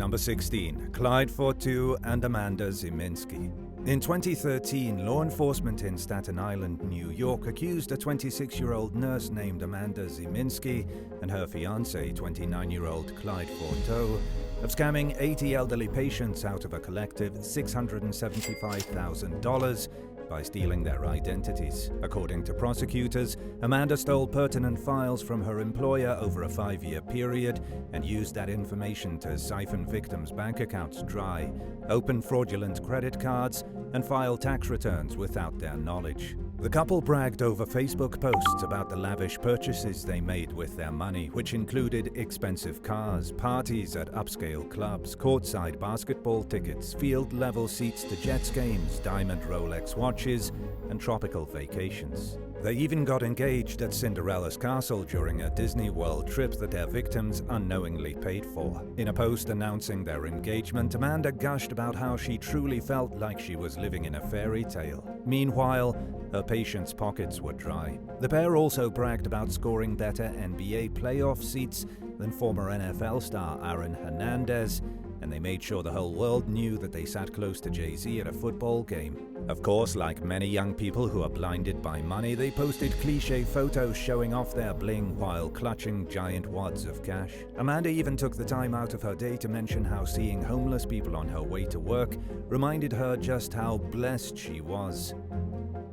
Number 16. Clyde Forto and Amanda Ziminsky. In 2013, law enforcement in Staten Island, New York, accused a 26-year-old nurse named Amanda Ziminsky and her fiancé, 29-year-old Clyde Forto, of scamming 80 elderly patients out of a collective $675,000 by stealing their identities. According to prosecutors, Amanda stole pertinent files from her employer over a 5-year period and used that information to siphon victims' bank accounts dry, open fraudulent credit cards, and file tax returns without their knowledge. The couple bragged over Facebook posts about the lavish purchases they made with their money, which included expensive cars, parties at upscale clubs, courtside basketball tickets, field-level seats to Jets games, diamond Rolex watches, and tropical vacations. They even got engaged at Cinderella's castle during a Disney World trip that their victims unknowingly paid for. In a post announcing their engagement, Amanda gushed about how she truly felt like she was living in a fairy tale. Meanwhile, her patients' pockets were dry. The pair also bragged about scoring better NBA playoff seats than former NFL star Aaron Fernandez, and they made sure the whole world knew that they sat close to Jay-Z at a football game. Of course, like many young people who are blinded by money, they posted cliché photos showing off their bling while clutching giant wads of cash. Amanda even took the time out of her day to mention how seeing homeless people on her way to work reminded her just how blessed she was.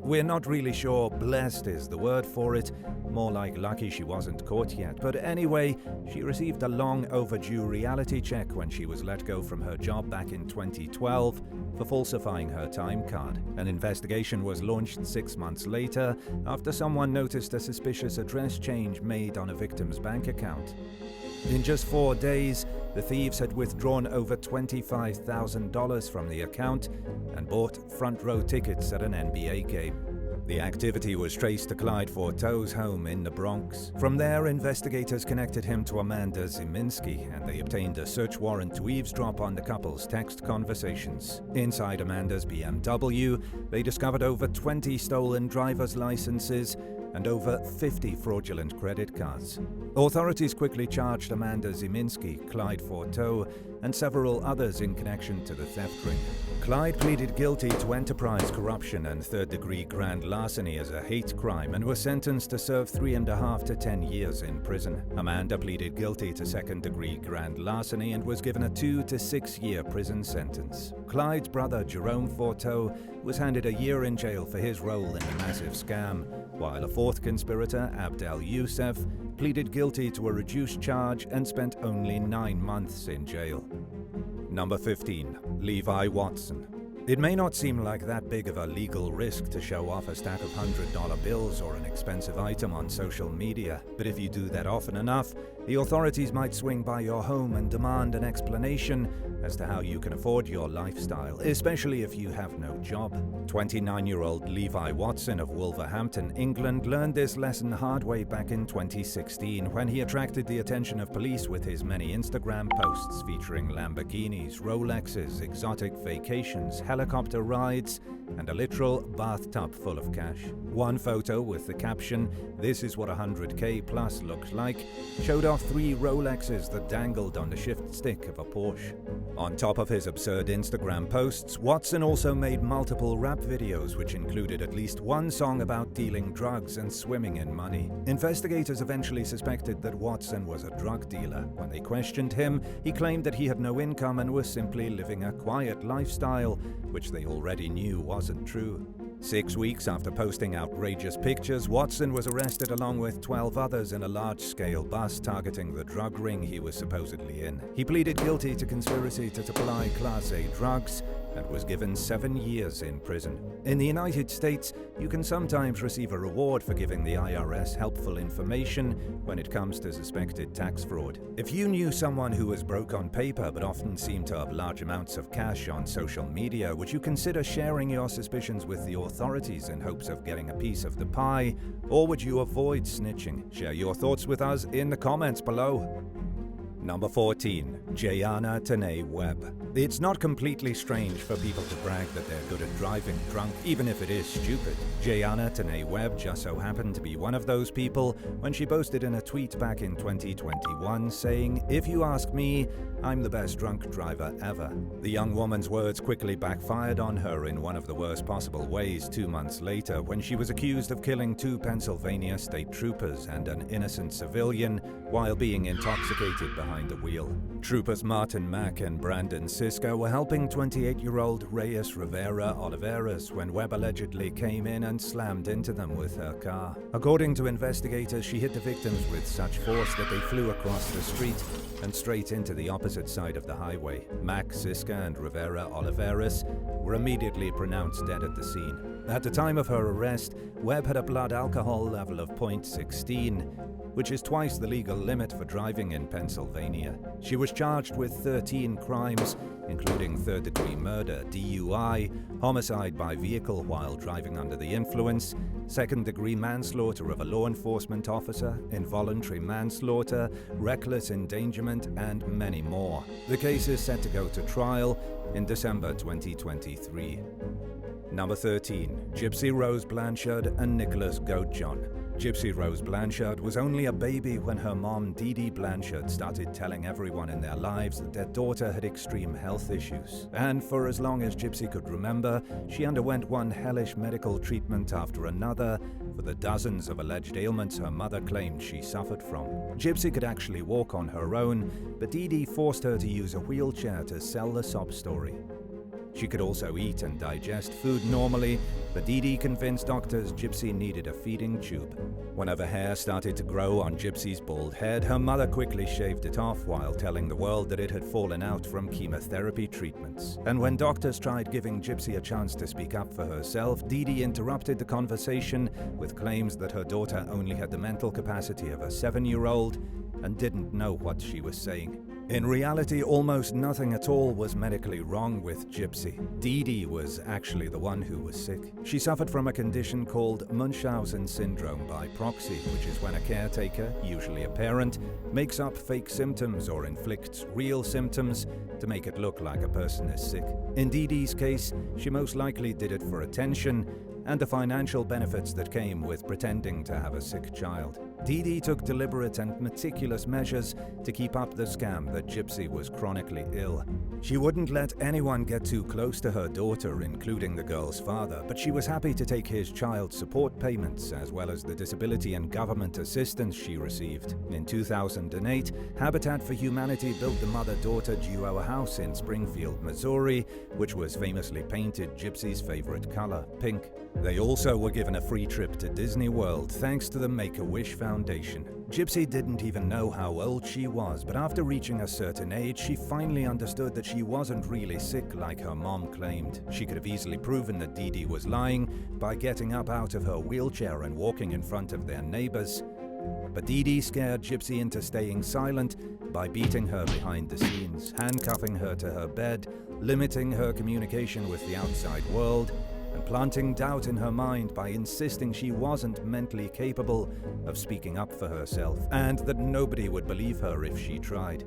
We're not really sure blessed is the word for it, more like lucky she wasn't caught yet. But anyway, she received a long overdue reality check when she was let go from her job back in 2012 for falsifying her time card. An investigation was launched 6 months later after someone noticed a suspicious address change made on a victim's bank account. In just 4 days, the thieves had withdrawn over $25,000 from the account and bought front-row tickets at an NBA game. The activity was traced to Clyde Forto's home in the Bronx. From there, investigators connected him to Amanda Ziminsky, and they obtained a search warrant to eavesdrop on the couple's text conversations. Inside Amanda's BMW, they discovered over 20 stolen driver's licenses and over 50 fraudulent credit cards. Authorities quickly charged Amanda Ziminsky, Clyde Forto, and several others in connection to the theft ring. Clyde pleaded guilty to enterprise corruption and third-degree grand larceny as a hate crime and was sentenced to serve 3.5 to 10 years in prison. Amanda pleaded guilty to second-degree grand larceny and was given a 2 to 6 year prison sentence. Clyde's brother, Jerome Forto, was handed a year in jail for his role in the massive scam, while a fourth conspirator, Abdel Youssef, pleaded guilty to a reduced charge and spent only 9 months in jail. Number 15. Levi Watson. It may not seem like that big of a legal risk to show off a stack of $100 bills or an expensive item on social media, but if you do that often enough, the authorities might swing by your home and demand an explanation as to how you can afford your lifestyle, especially if you have no job. 29-year-old Levi Watson of Wolverhampton, England, learned this lesson the hard way back in 2016 when he attracted the attention of police with his many Instagram posts featuring Lamborghinis, Rolexes, exotic vacations, helicopter rides, and a literal bathtub full of cash. One photo with the caption, "This is what $100K plus looks like," showed off 3 Rolexes that dangled on the shift stick of a Porsche. On top of his absurd Instagram posts, Watson also made multiple rap videos which included at least one song about dealing drugs and swimming in money. Investigators eventually suspected that Watson was a drug dealer. When they questioned him, he claimed that he had no income and was simply living a quiet lifestyle, which they already knew wasn't true. 6 weeks after posting outrageous pictures, Watson was arrested along with 12 others in a large-scale bust targeting the drug ring he was supposedly in. He pleaded guilty to conspiracy to supply Class A drugs and was given 7 years in prison. In the United States, you can sometimes receive a reward for giving the IRS helpful information when it comes to suspected tax fraud. If you knew someone who was broke on paper but often seemed to have large amounts of cash on social media, would you consider sharing your suspicions with the authorities in hopes of getting a piece of the pie, or would you avoid snitching? Share your thoughts with us in the comments below. Number 14. Jana T Webb. It's not completely strange for people to brag that they're good at driving drunk, even if it is stupid. Jana T Webb just so happened to be one of those people when she boasted in a tweet back in 2021 saying, "If you ask me, I'm the best drunk driver ever." The young woman's words quickly backfired on her in one of the worst possible ways 2 months later when she was accused of killing 2 Pennsylvania state troopers and an innocent civilian while being intoxicated behind the wheel. Troopers Martin Mack and Brandon Siska were helping 28-year-old Reyes Rivera Oliveras when Webb allegedly came in and slammed into them with her car. According to investigators, she hit the victims with such force that they flew across the street and straight into the opposite side of the highway. Mack, Siska, and Rivera Oliveras were immediately pronounced dead at the scene. At the time of her arrest, Webb had a blood alcohol level of 0.16, which is twice the legal limit for driving in Pennsylvania. She was charged with 13 crimes, including third-degree murder, DUI, homicide by vehicle while driving under the influence, second-degree manslaughter of a law enforcement officer, involuntary manslaughter, reckless endangerment, and many more. The case is set to go to trial in December 2023. Number 13. Gypsy Rose Blanchard and Nicholas Goat John. Gypsy Rose Blanchard was only a baby when her mom, Dee Dee Blanchard, started telling everyone in their lives that their daughter had extreme health issues. And for as long as Gypsy could remember, she underwent one hellish medical treatment after another for the dozens of alleged ailments her mother claimed she suffered from. Gypsy could actually walk on her own, but Dee Dee forced her to use a wheelchair to sell the sob story. She could also eat and digest food normally, but Dee Dee convinced doctors Gypsy needed a feeding tube. Whenever hair started to grow on Gypsy's bald head, her mother quickly shaved it off while telling the world that it had fallen out from chemotherapy treatments. And when doctors tried giving Gypsy a chance to speak up for herself, Dee Dee interrupted the conversation with claims that her daughter only had the mental capacity of a 7-year-old and didn't know what she was saying. In reality, almost nothing at all was medically wrong with Gypsy. Dee Dee was actually the one who was sick. She suffered from a condition called Munchausen syndrome by proxy, which is when a caretaker, usually a parent, makes up fake symptoms or inflicts real symptoms to make it look like a person is sick. In Dee Dee's case, she most likely did it for attention and the financial benefits that came with pretending to have a sick child. Dee Dee took deliberate and meticulous measures to keep up the scam that Gypsy was chronically ill. She wouldn't let anyone get too close to her daughter, including the girl's father, but she was happy to take his child support payments as well as the disability and government assistance she received. In 2008, Habitat for Humanity built the mother-daughter duo a house in Springfield, Missouri, which was famously painted Gypsy's favorite color, pink. They also were given a free trip to Disney World thanks to the Make-A-Wish Foundation. Gypsy didn't even know how old she was, but after reaching a certain age, she finally understood that she wasn't really sick like her mom claimed. She could have easily proven that Dee Dee was lying by getting up out of her wheelchair and walking in front of their neighbors. But Dee Dee scared Gypsy into staying silent by beating her behind the scenes, handcuffing her to her bed, limiting her communication with the outside world, and planting doubt in her mind by insisting she wasn't mentally capable of speaking up for herself, and that nobody would believe her if she tried.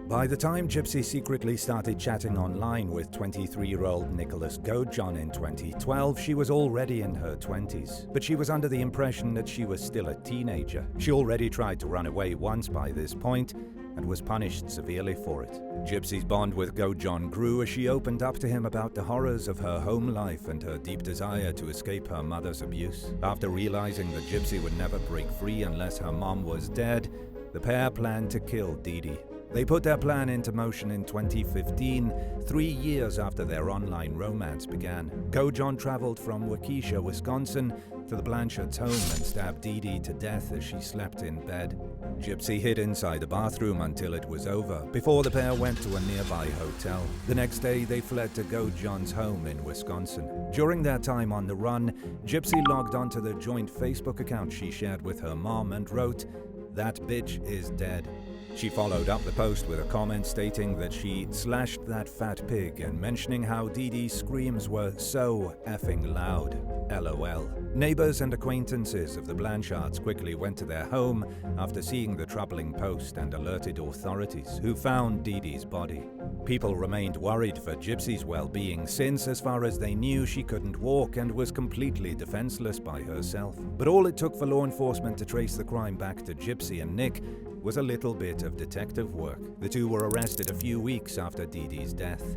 By the time Gypsy secretly started chatting online with 23-year-old Nicholas Goat John in 2012, she was already in her 20s, but she was under the impression that she was still a teenager. She already tried to run away once by this point, and was punished severely for it. Gypsy's bond with Goat John grew as she opened up to him about the horrors of her home life and her deep desire to escape her mother's abuse. After realizing that Gypsy would never break free unless her mom was dead, the pair planned to kill Dee Dee. They put their plan into motion in 2015, 3 years after their online romance began. Goat John traveled from Waukesha, Wisconsin, to the Blanchards' home and stabbed Dee Dee to death as she slept in bed. Gypsy hid inside the bathroom until it was over, before the pair went to a nearby hotel. The next day, they fled to Goat John's home in Wisconsin. During their time on the run, Gypsy logged onto the joint Facebook account she shared with her mom and wrote, "That bitch is dead." She followed up the post with a comment stating that she slashed that fat pig and mentioning how Dee Dee's screams were so effing loud. LOL. Neighbors and acquaintances of the Blanchards quickly went to their home after seeing the troubling post and alerted authorities, who found Dee Dee's body. People remained worried for Gypsy's well-being since, as far as they knew, she couldn't walk and was completely defenseless by herself. But all it took for law enforcement to trace the crime back to Gypsy and Nick was a little bit of detective work. The two were arrested a few weeks after Dee Dee's death.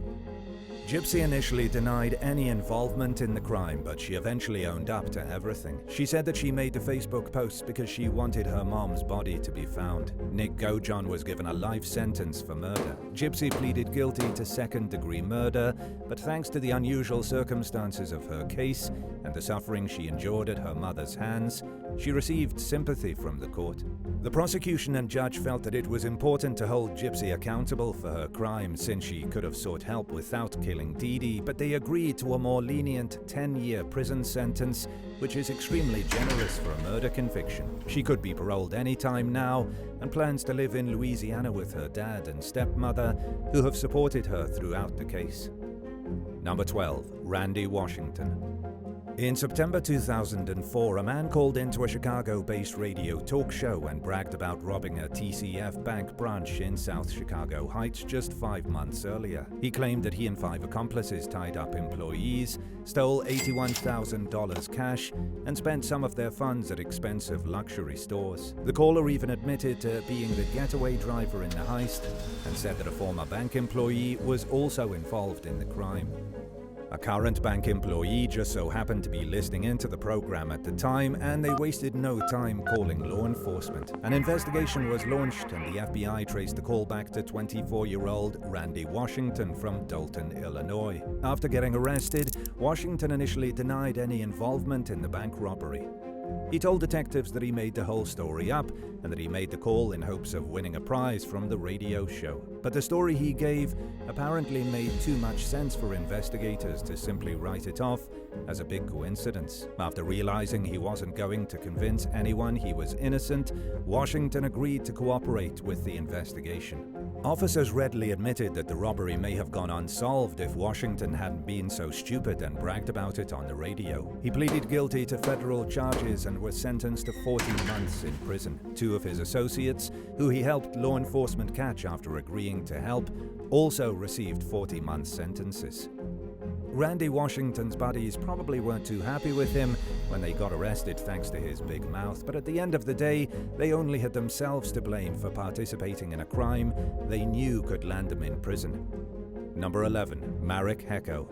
Gypsy initially denied any involvement in the crime, but she eventually owned up to everything. She said that she made the Facebook posts because she wanted her mom's body to be found. Nick Gojon was given a life sentence for murder. Gypsy pleaded guilty to second-degree murder, but thanks to the unusual circumstances of her case and the suffering she endured at her mother's hands, she received sympathy from the court. The prosecution and judge felt that it was important to hold Gypsy accountable for her crime since she could have sought help without killing Dee Dee, but they agreed to a more lenient 10-year prison sentence, which is extremely generous for a murder conviction. She could be paroled anytime now and plans to live in Louisiana with her dad and stepmother, who have supported her throughout the case. Number 12. Randy Washington. In September 2004, a man called into a Chicago-based radio talk show and bragged about robbing a TCF bank branch in South Chicago Heights just 5 months earlier. He claimed that he and 5 accomplices tied up employees, stole $81,000 cash, and spent some of their funds at expensive luxury stores. The caller even admitted to being the getaway driver in the heist and said that a former bank employee was also involved in the crime. A current bank employee just so happened to be listening into the program at the time, and they wasted no time calling law enforcement. An investigation was launched, and the FBI traced the call back to 24-year-old Randy Washington from Dalton, Illinois. After getting arrested, Washington initially denied any involvement in the bank robbery. He told detectives that he made the whole story up and that he made the call in hopes of winning a prize from the radio show. But the story he gave apparently made too much sense for investigators to simply write it off as a big coincidence. After realizing he wasn't going to convince anyone he was innocent, Washington agreed to cooperate with the investigation. Officers readily admitted that the robbery may have gone unsolved if Washington hadn't been so stupid and bragged about it on the radio. He pleaded guilty to federal charges and was sentenced to 14 months in prison. 2 of his associates, who he helped law enforcement catch after agreeing to help, also received 40-month sentences. Randy Washington's buddies probably weren't too happy with him when they got arrested thanks to his big mouth, but at the end of the day, they only had themselves to blame for participating in a crime they knew could land them in prison. Number 11. Marrick Hecko.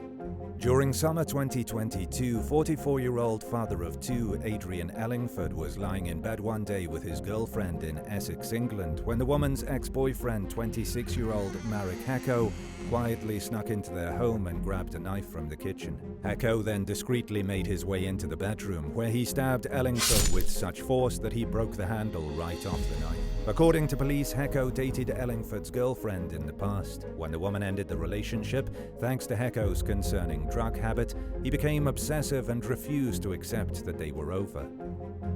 During summer 2022, 44-year-old father of 2, Adrian Ellingford, was lying in bed one day with his girlfriend in Essex, England, when the woman's ex-boyfriend, 26-year-old Marrick Hecko, quietly snuck into their home and grabbed a knife from the kitchen. Hecko then discreetly made his way into the bedroom, where he stabbed Ellingford with such force that he broke the handle right off the knife. According to police, Hecko dated Ellingford's girlfriend in the past. When the woman ended the relationship, thanks to Hecko's concerning drug habit, he became obsessive and refused to accept that they were over.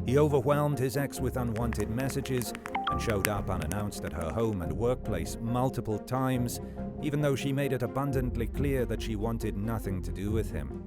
He overwhelmed his ex with unwanted messages and showed up unannounced at her home and workplace multiple times, even though she made it abundantly clear that she wanted nothing to do with him.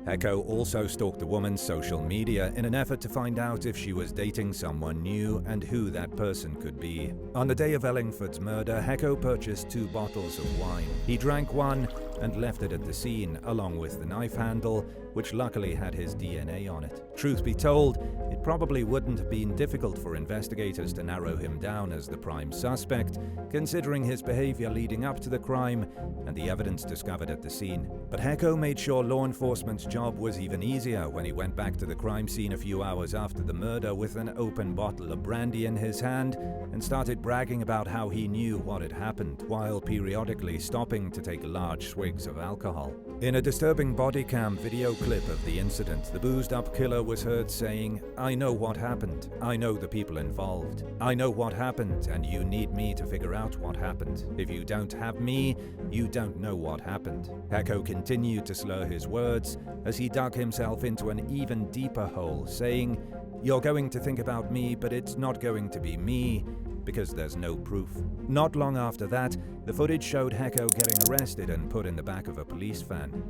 Hecko also stalked the woman's social media in an effort to find out if she was dating someone new and who that person could be. On the day of Ellingford's murder, Hecko purchased 2 bottles of wine. He drank one and left it at the scene, along with the knife handle, which luckily had his DNA on it. Truth be told, it probably wouldn't have been difficult for investigators to narrow him down as the prime suspect, considering his behavior leading up to the crime and the evidence discovered at the scene. But Hecko made sure law enforcement's job was even easier when he went back to the crime scene a few hours after the murder with an open bottle of brandy in his hand and started bragging about how he knew what had happened, while periodically stopping to take large swigs of alcohol. In a disturbing body cam video clip of the incident, the boozed-up killer was heard saying, "I know what happened. I know the people involved. I know what happened, and you need me to figure out what happened. If you don't have me, you don't know what happened." Hecko continued to slur his words as he dug himself into an even deeper hole, saying, "You're going to think about me, but it's not going to be me. because there's no proof. Not long after that, the footage showed Hecko getting arrested and put in the back of a police van.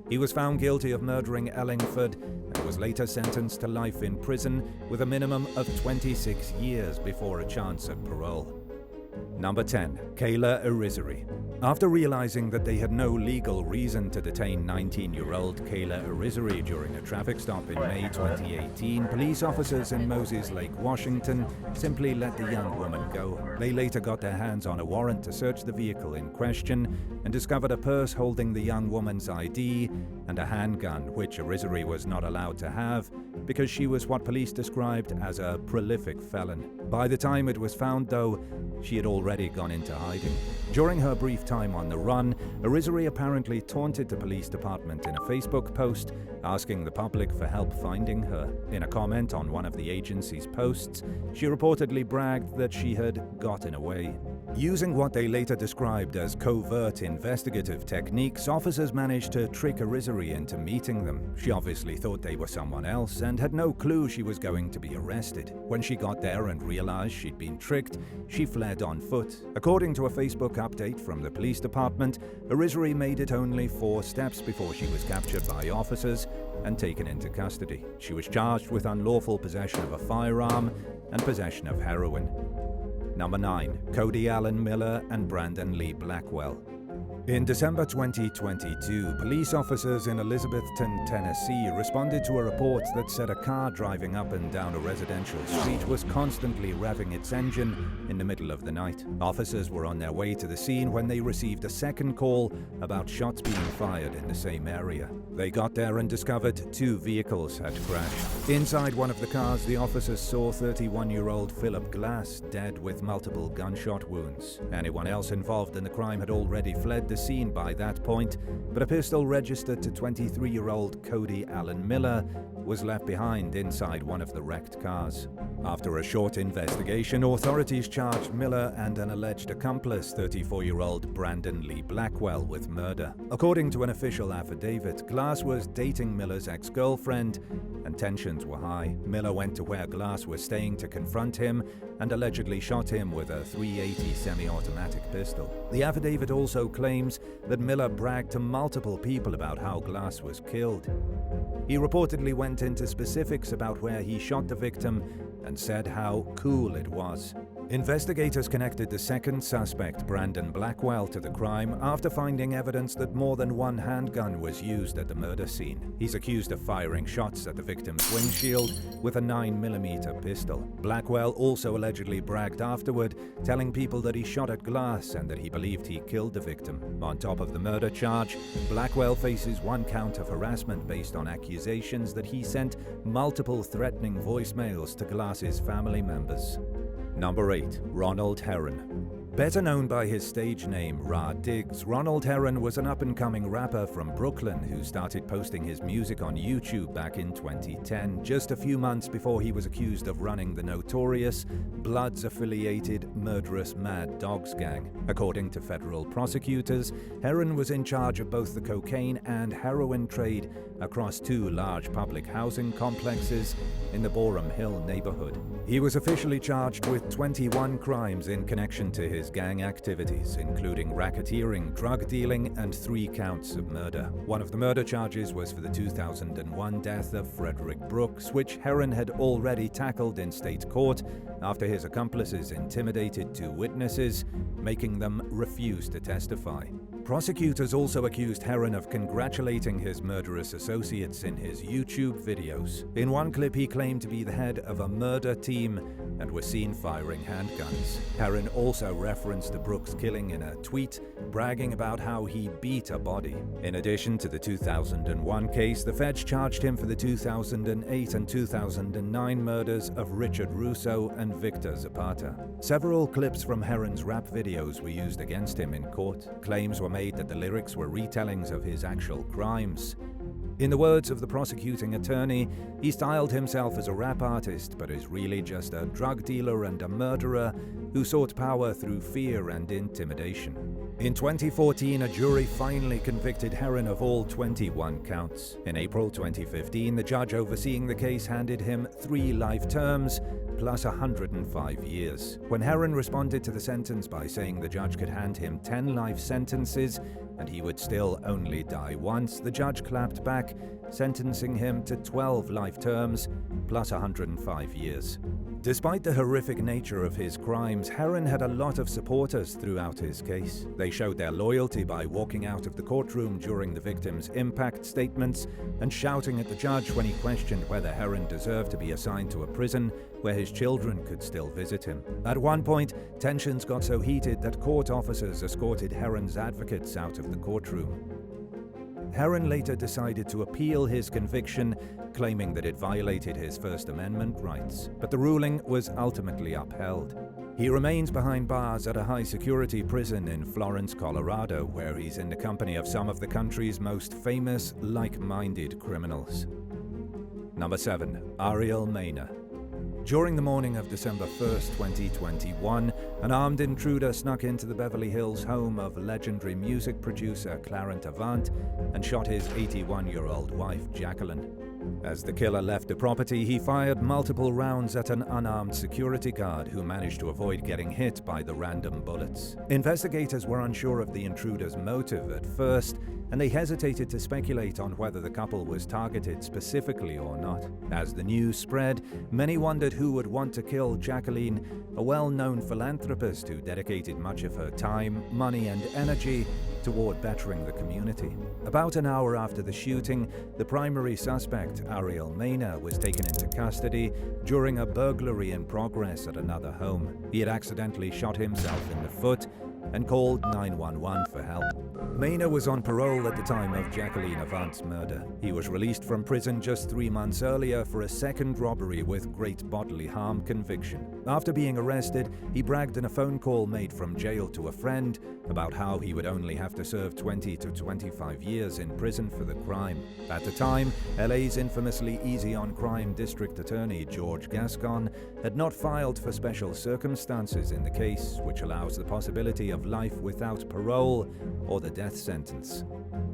He was found guilty of murdering Ellingford and was later sentenced to life in prison with a minimum of 26 years before a chance at parole. Number 10. Kayla Irizarry. After realizing that they had no legal reason to detain 19-year-old Kayla Irizarry during a traffic stop in May 2018, police officers in Moses Lake, Washington, simply let the young woman go. They later got their hands on a warrant to search the vehicle in question and discovered a purse holding the young woman's ID and a handgun, which Irizarry was not allowed to have because she was what police described as a prolific felon. By the time it was found, though, she had already gone into hiding. During her brief time on the run, Irizarry apparently taunted the police department in a Facebook post, asking the public for help finding her. In a comment on one of the agency's posts, she reportedly bragged that she had gotten away. Using what they later described as covert investigative techniques, officers managed to trick Irizarry into meeting them. She obviously thought they were someone else and had no clue she was going to be arrested. When she got there and realized she'd been tricked, she fled on foot. According to a Facebook update from the police department, Irizarry made it only 4 steps before she was captured by officers and taken into custody. She was charged with unlawful possession of a firearm and possession of heroin. Number 9. Cody Allen Miller and Brandon Lee Blackwell. In December 2022, police officers in Elizabethton, Tennessee responded to a report that said a car driving up and down a residential street was constantly revving its engine in the middle of the night. Officers were on their way to the scene when they received a second call about shots being fired in the same area. They got there and discovered 2 vehicles had crashed. Inside one of the cars, the officers saw 31-year-old Philip Glass dead with multiple gunshot wounds. Anyone else involved in the crime had already fled the scene by that point, but a pistol registered to 23-year-old Cody Allen Miller was left behind inside one of the wrecked cars. After a short investigation, authorities charged Miller and an alleged accomplice, 34-year-old Brandon Lee Blackwell, with murder. According to an official affidavit, Glass was dating Miller's ex-girlfriend and tensions were high. Miller went to where Glass was staying to confront him and allegedly shot him with a .380 semi-automatic pistol. The affidavit also claims that Miller bragged to multiple people about how Glass was killed. He reportedly went into specifics about where he shot the victim and said how cool it was. Investigators connected the second suspect, Brandon Blackwell, to the crime after finding evidence that more than one handgun was used at the murder scene. He's accused of firing shots at the victim's windshield with a 9mm pistol. Blackwell also allegedly bragged afterward, telling people that he shot at Glass and that he believed he killed the victim. On top of the murder charge, Blackwell faces 1 count of harassment based on accusations that he sent multiple threatening voicemails to Glass's family members. Number 8. Ronald Heron. Better known by his stage name, Ra Diggs, Ronald Heron was an up-and-coming rapper from Brooklyn who started posting his music on YouTube back in 2010, just a few months before he was accused of running the notorious, Bloods-affiliated, murderous Mad Dogs gang. According to federal prosecutors, Heron was in charge of both the cocaine and heroin trade across 2 large public housing complexes in the Borum Hill neighborhood. He was officially charged with 21 crimes in connection to his gang activities, including racketeering, drug dealing, and 3 counts of murder. One of the murder charges was for the 2001 death of Frederick Brooks, which Heron had already tackled in state court after his accomplices intimidated 2 witnesses, making them refuse to testify. Prosecutors also accused Heron of congratulating his murderous associates in his YouTube videos. In one clip, he claimed to be the head of a murder team and was seen firing handguns. Heron also referenced the Brooks killing in a tweet, bragging about how he beat a body. In addition to the 2001 case, the feds charged him for the 2008 and 2009 murders of Richard Russo and Victor Zapata. Several clips from Heron's rap videos were used against him in court. Claims were made that the lyrics were retellings of his actual crimes. In the words of the prosecuting attorney, he styled himself as a rap artist, but is really just a drug dealer and a murderer who sought power through fear and intimidation. In 2014, a jury finally convicted Heron of all 21 counts. In April 2015, the judge overseeing the case handed him 3 life terms plus 105 years. When Heron responded to the sentence by saying the judge could hand him 10 life sentences and he would still only die once, the judge clapped back, sentencing him to 12 life terms plus 105 years. Despite the horrific nature of his crimes, Heron had a lot of supporters throughout his case. They showed their loyalty by walking out of the courtroom during the victim's impact statements and shouting at the judge when he questioned whether Heron deserved to be assigned to a prison where his children could still visit him. At one point, tensions got so heated that court officers escorted Heron's advocates out of the courtroom. Heron later decided to appeal his conviction, claiming that it violated his First Amendment rights, but the ruling was ultimately upheld. He remains behind bars at a high-security prison in Florence, Colorado, where he's in the company of some of the country's most famous, like-minded criminals. Number 7. Ariel Mayo. During the morning of December 1st, 2021, an armed intruder snuck into the Beverly Hills home of legendary music producer Clarence Avant and shot his 81-year-old wife, Jacqueline. As the killer left the property, he fired multiple rounds at an unarmed security guard who managed to avoid getting hit by the random bullets. Investigators were unsure of the intruder's motive at first, and they hesitated to speculate on whether the couple was targeted specifically or not. As the news spread, many wondered who would want to kill Jacqueline, a well-known philanthropist who dedicated much of her time, money, and energy toward bettering the community. About an hour after the shooting, the primary suspect, Ariel Mayo, was taken into custody during a burglary in progress at another home. He had accidentally shot himself in the foot and called 911 for help. Mayo was on parole at the time of Jacqueline Avant's murder. He was released from prison just 3 months earlier for a second robbery with great bodily harm conviction. After being arrested, he bragged in a phone call made from jail to a friend about how he would only have to serve 20 to 25 years in prison for the crime. At the time, LA's infamously easy-on-crime district attorney George Gascon had not filed for special circumstances in the case, which allows the possibility of life without parole or the death sentence.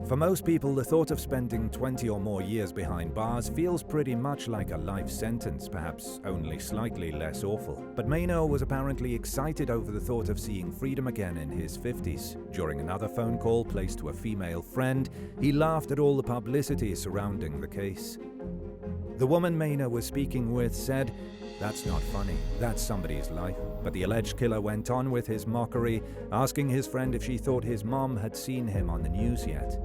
For most people, the thought of spending 20 or more years behind bars feels pretty much like a life sentence, perhaps only slightly less awful. But Mayo was apparently excited over the thought of seeing freedom again in his 50s. During another phone call placed to a female friend, he laughed at all the publicity surrounding the case. The woman Mayo was speaking with said, "That's not funny, that's somebody's life." But the alleged killer went on with his mockery, asking his friend if she thought his mom had seen him on the news yet.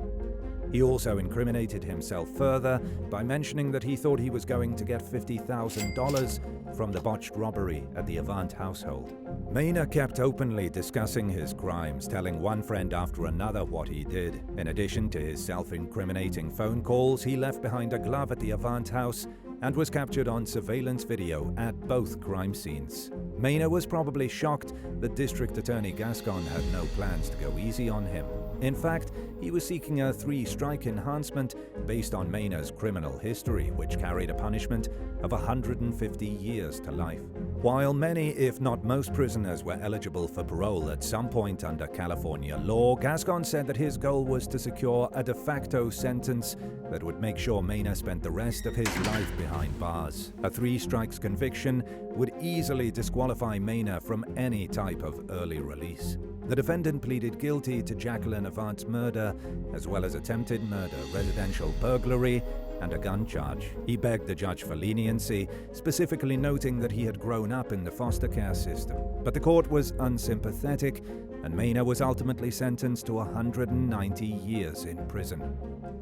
He also incriminated himself further by mentioning that he thought he was going to get $50,000 from the botched robbery at the Avant household. Mayo kept openly discussing his crimes, telling one friend after another what he did. In addition to his self-incriminating phone calls, he left behind a glove at the Avant house and was captured on surveillance video at both crime scenes. Mayo was probably shocked that District Attorney Gascon had no plans to go easy on him. In fact, he was seeking a 3-strike enhancement based on Mayo's criminal history, which carried a punishment of 150 years to life. While many, if not most, prisoners were eligible for parole at some point under California law, Gascon said that his goal was to secure a de facto sentence that would make sure Mayo spent the rest of his life behind bars. A 3-strikes conviction would easily disqualify Mayo from any type of early release. The defendant pleaded guilty to Jacqueline Avant's murder, as well as attempted murder, residential burglary, and a gun charge. He begged the judge for leniency, specifically noting that he had grown up in the foster care system. But the court was unsympathetic, and Mayo was ultimately sentenced to 190 years in prison.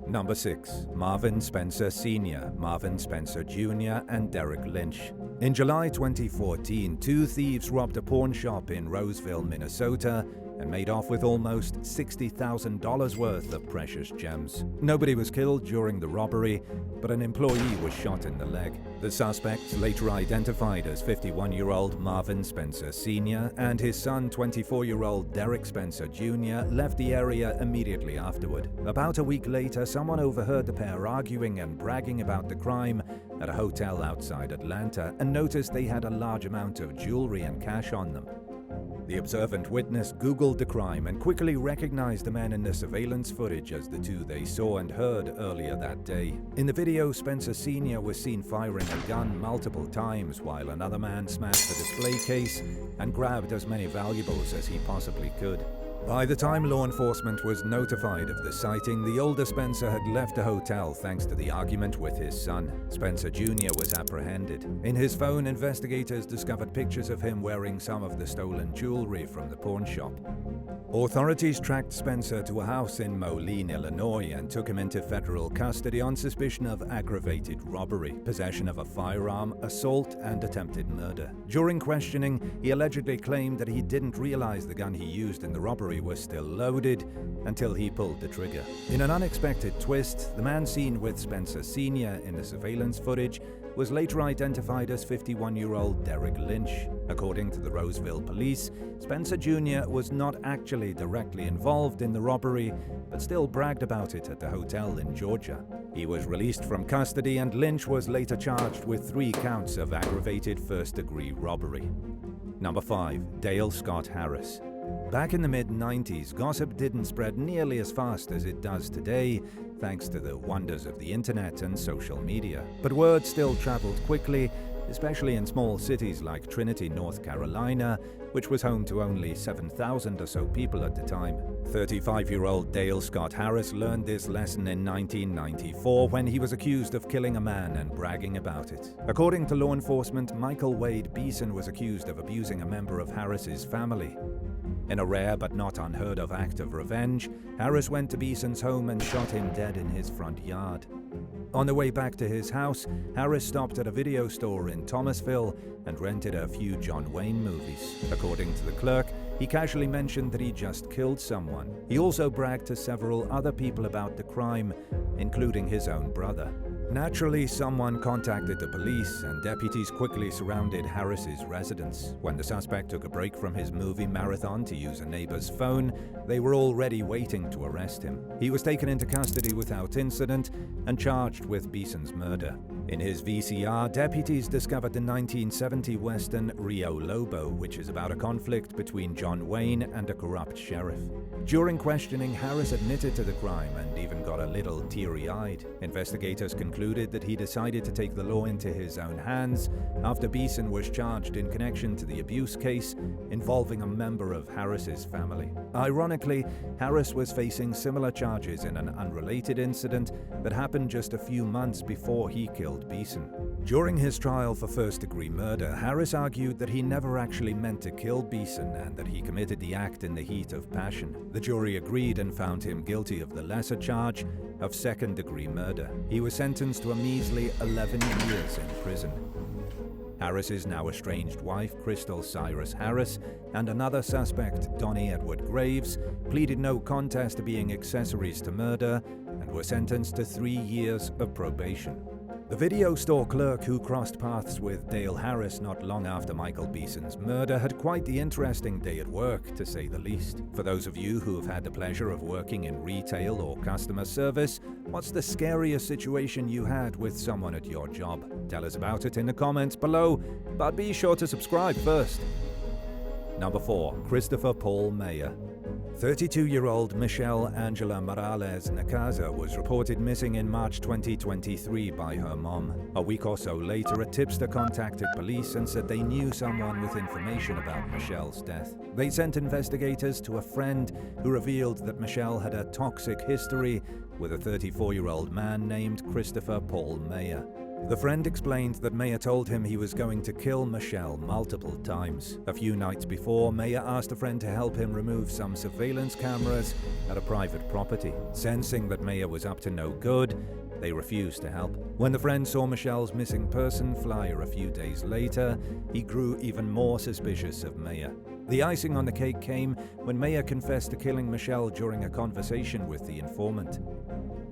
Number 6. Marvin Spencer Sr., Marvin Spencer Jr., and Derek Lynch. In July 2014, 2 thieves robbed a pawn shop in Roseville, Minnesota, and made off with almost $60,000 worth of precious gems. Nobody was killed during the robbery, but an employee was shot in the leg. The suspects, later identified as 51-year-old Marvin Spencer Sr. and his son, 24-year-old Derek Spencer Jr., left the area immediately afterward. About a week later, someone overheard the pair arguing and bragging about the crime at a hotel outside Atlanta and noticed they had a large amount of jewelry and cash on them. The observant witness Googled the crime and quickly recognized the men in the surveillance footage as the two they saw and heard earlier that day. In the video, Spencer Sr. was seen firing a gun multiple times while another man smashed the display case and grabbed as many valuables as he possibly could. By the time law enforcement was notified of the sighting, the older Spencer had left the hotel thanks to the argument with his son. Spencer Jr. was apprehended. In his phone, investigators discovered pictures of him wearing some of the stolen jewelry from the pawn shop. Authorities tracked Spencer to a house in Moline, Illinois, and took him into federal custody on suspicion of aggravated robbery, possession of a firearm, assault, and attempted murder. During questioning, he allegedly claimed that he didn't realize the gun he used in the robbery was still loaded until he pulled the trigger. In an unexpected twist, the man seen with Spencer Sr. in the surveillance footage was later identified as 51-year-old Derek Lynch. According to the Roseville police, Spencer Jr. was not actually directly involved in the robbery, but still bragged about it at the hotel in Georgia. He was released from custody, and Lynch was later charged with 3 counts of aggravated first-degree robbery. Number 5. Dale Scott Harris. Back in the mid-90s, gossip didn't spread nearly as fast as it does today, thanks to the wonders of the internet and social media. But word still traveled quickly, especially in small cities like Trinity, North Carolina, which was home to only 7,000 or so people at the time. 35-year-old Dale Scott Harris learned this lesson in 1994 when he was accused of killing a man and bragging about it. According to law enforcement, Michael Wade Beeson was accused of abusing a member of Harris's family. In a rare but not unheard of act of revenge, Harris went to Beeson's home and shot him dead in his front yard. On the way back to his house, Harris stopped at a video store in Thomasville and rented a few John Wayne movies. According to the clerk, he casually mentioned that he just killed someone. He also bragged to several other people about the crime, including his own brother. Naturally, someone contacted the police, and deputies quickly surrounded Harris's residence. When the suspect took a break from his movie marathon to use a neighbor's phone, they were already waiting to arrest him. He was taken into custody without incident and charged with Beeson's murder. In his VCR, deputies discovered the 1970 western Rio Lobo, which is about a conflict between John Wayne and a corrupt sheriff. During questioning, Harris admitted to the crime and even got a little teary-eyed. Investigators concluded that he decided to take the law into his own hands after Beeson was charged in connection to the abuse case involving a member of Harris's family. Ironically, Harris was facing similar charges in an unrelated incident that happened just a few months before he killed Beeson. During his trial for first-degree murder, Harris argued that he never actually meant to kill Beeson and that he committed the act in the heat of passion. The jury agreed and found him guilty of the lesser charge of second-degree murder. He was sentenced to a measly 11 years in prison. Harris's now estranged wife, Crystal Cyrus Harris, and another suspect, Donnie Edward Graves, pleaded no contest to being accessories to murder and were sentenced to 3 years of probation. The video store clerk who crossed paths with Dale Harris not long after Michael Beeson's murder had quite the interesting day at work, to say the least. For those of you who have had the pleasure of working in retail or customer service, what's the scariest situation you had with someone at your job? Tell us about it in the comments below, but be sure to subscribe first. Number 4. Christopher Paul Mayer. 32-year-old Michelle Angela Morales Nakaza was reported missing in March 2023 by her mom. A week or so later, a tipster contacted police and said they knew someone with information about Michelle's death. They sent investigators to a friend who revealed that Michelle had a toxic history with a 34-year-old man named Christopher Paul Mayer. The friend explained that Mayer told him he was going to kill Michelle multiple times. A few nights before, Mayer asked a friend to help him remove some surveillance cameras at a private property. Sensing that Mayer was up to no good, they refused to help. When the friend saw Michelle's missing person flyer a few days later, he grew even more suspicious of Mayer. The icing on the cake came when Mayer confessed to killing Michelle during a conversation with the informant.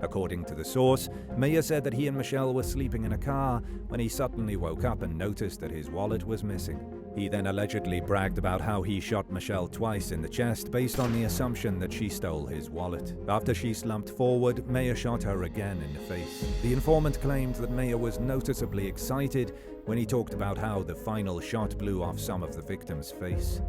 According to the source, Mayer said that he and Michelle were sleeping in a car when he suddenly woke up and noticed that his wallet was missing. He then allegedly bragged about how he shot Michelle twice in the chest based on the assumption that she stole his wallet. After she slumped forward, Mayer shot her again in the face. The informant claimed that Mayer was noticeably excited when he talked about how the final shot blew off some of the victim's face.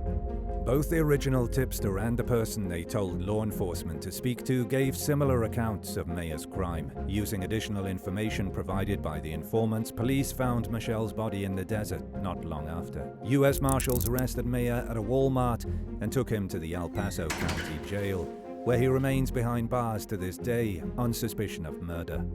Both the original tipster and the person they told law enforcement to speak to gave similar accounts of Mayo's crime. Using additional information provided by the informants, police found Michelle's body in the desert not long after. U.S. Marshals arrested Mayo at a Walmart and took him to the El Paso County Jail, where he remains behind bars to this day on suspicion of murder.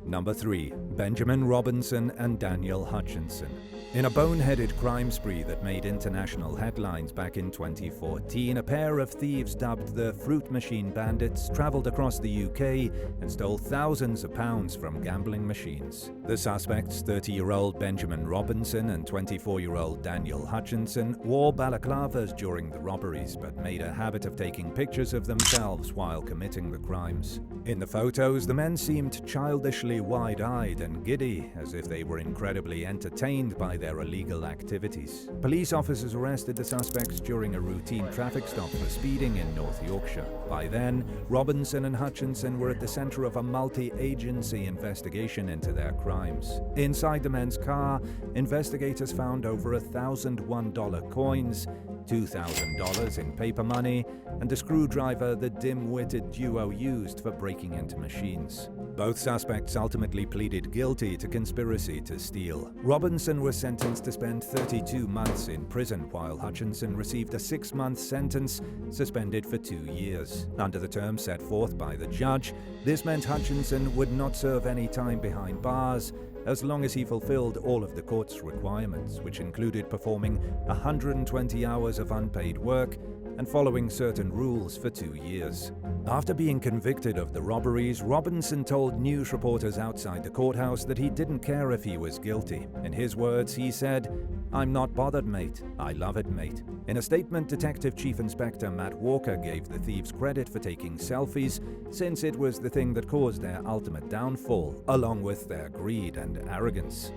Number 3. Benjamin Robinson and Daniel Hutchinson. In a boneheaded crime spree that made international headlines back in 2014, a pair of thieves dubbed the Fruit Machine Bandits traveled across the UK and stole thousands of pounds from gambling machines. The suspects, 30-year-old Benjamin Robinson and 24-year-old Daniel Hutchinson, wore balaclavas during the robberies but made a habit of taking pictures of themselves while committing the crimes. In the photos, the men seemed childishly wide-eyed and giddy, as if they were incredibly entertained by their illegal activities. Police officers arrested the suspects during a routine traffic stop for speeding in North Yorkshire. By then, Robinson and Hutchinson were at the center of a multi-agency investigation into their crimes. Inside the men's car, investigators found over $1,001 coins, $2,000 in paper money, and a screwdriver the dim-witted duo used for breaking into machines. Both suspects ultimately pleaded guilty to conspiracy to steal. Robinson was sentenced to spend 32 months in prison, while Hutchinson received a 6-month sentence, suspended for 2 years. Under the terms set forth by the judge, this meant Hutchinson would not serve any time behind bars, as long as he fulfilled all of the court's requirements, which included performing 120 hours of unpaid work and following certain rules for 2 years. After being convicted of the robberies, Robinson told news reporters outside the courthouse that he didn't care if he was guilty. In his words, he said, "I'm not bothered, mate. I love it, mate." In a statement, Detective Chief Inspector Matt Walker gave the thieves credit for taking selfies, since it was the thing that caused their ultimate downfall, along with their greed and arrogance.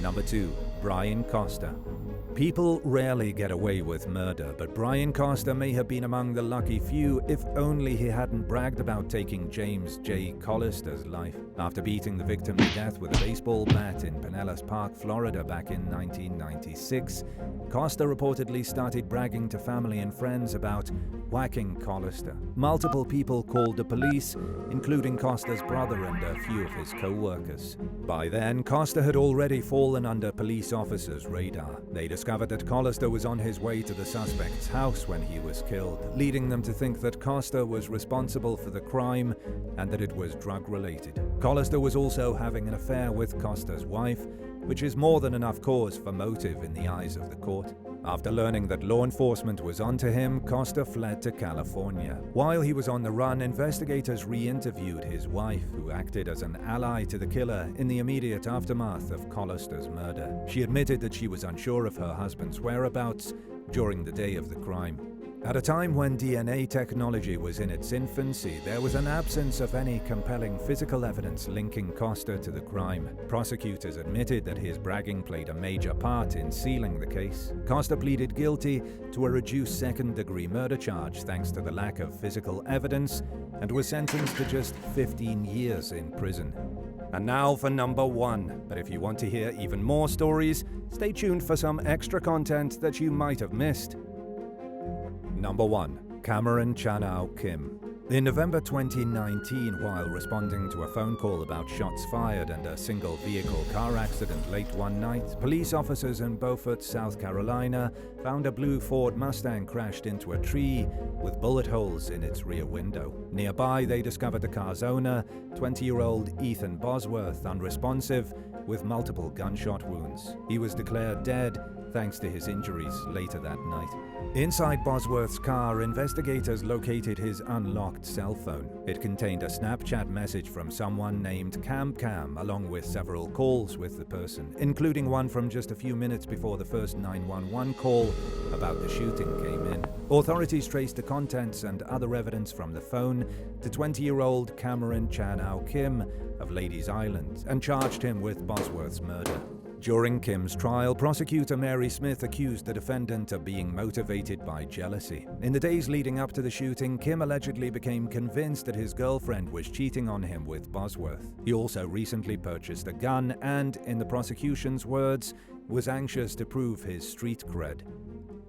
Number 2. Brian Costa. People rarely get away with murder, but Brian Costa may have been among the lucky few, if only he hadn't bragged about taking James J. Collister's life. After beating the victim to death with a baseball bat in Pinellas Park, Florida back in 1996, Costa reportedly started bragging to family and friends about whacking Collister. Multiple people called the police, including Costa's brother and a few of his co-workers. By then, Costa had already fallen under police officers' radar. They discovered that Collister was on his way to the suspect's house when he was killed, leading them to think that Costa was responsible for the crime and that it was drug-related. Collister was also having an affair with Costa's wife, which is more than enough cause for motive in the eyes of the court. After learning that law enforcement was onto him, Costa fled to California. While he was on the run, investigators re-interviewed his wife, who acted as an ally to the killer in the immediate aftermath of Collister's murder. She admitted that she was unsure of her husband's whereabouts during the day of the crime. At a time when DNA technology was in its infancy, there was an absence of any compelling physical evidence linking Costa to the crime. Prosecutors admitted that his bragging played a major part in sealing the case. Costa pleaded guilty to a reduced second-degree murder charge thanks to the lack of physical evidence and was sentenced to just 15 years in prison. And now for number 1. But if you want to hear even more stories, stay tuned for some extra content that you might have missed. Number 1. Cameron Chanao Kim. In November 2019, while responding to a phone call about shots fired and a single-vehicle car accident late one night, police officers in Beaufort, South Carolina, found a blue Ford Mustang crashed into a tree with bullet holes in its rear window. Nearby, they discovered the car's owner, 20-year-old Ethan Bosworth, unresponsive, with multiple gunshot wounds. He was declared dead thanks to his injuries later that night. Inside Bosworth's car, investigators located his unlocked cell phone. It contained a Snapchat message from someone named Cam, along with several calls with the person, including one from just a few minutes before the first 911 call about the shooting came in. Authorities traced the contents and other evidence from the phone to 20-year-old Cameron Chanao Kim of Ladies Island and charged him with Bosworth's murder. During Kim's trial, prosecutor Mary Smith accused the defendant of being motivated by jealousy. In the days leading up to the shooting, Kim allegedly became convinced that his girlfriend was cheating on him with Bosworth. He also recently purchased a gun and, in the prosecution's words, was anxious to prove his street cred.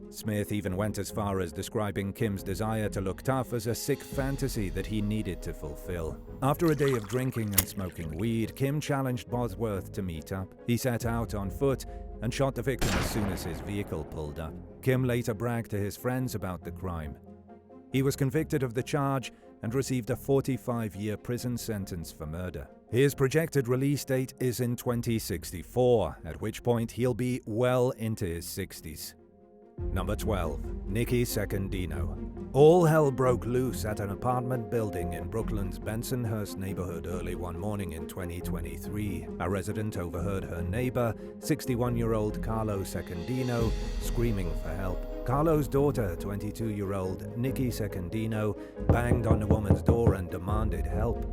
Smith even went as far as describing Kim's desire to look tough as a sick fantasy that he needed to fulfill. After a day of drinking and smoking weed, Kim challenged Bosworth to meet up. He set out on foot and shot the victim as soon as his vehicle pulled up. Kim later bragged to his friends about the crime. He was convicted of the charge and received a 45-year prison sentence for murder. His projected release date is in 2064, at which point he'll be well into his 60s. Number 12. Nikki Secondino. All hell broke loose at an apartment building in Brooklyn's Bensonhurst neighborhood early one morning in 2023. A resident overheard her neighbor, 61-year-old Carlo Secondino, screaming for help. Carlo's daughter, 22-year-old Nikki Secondino, banged on the woman's door and demanded help.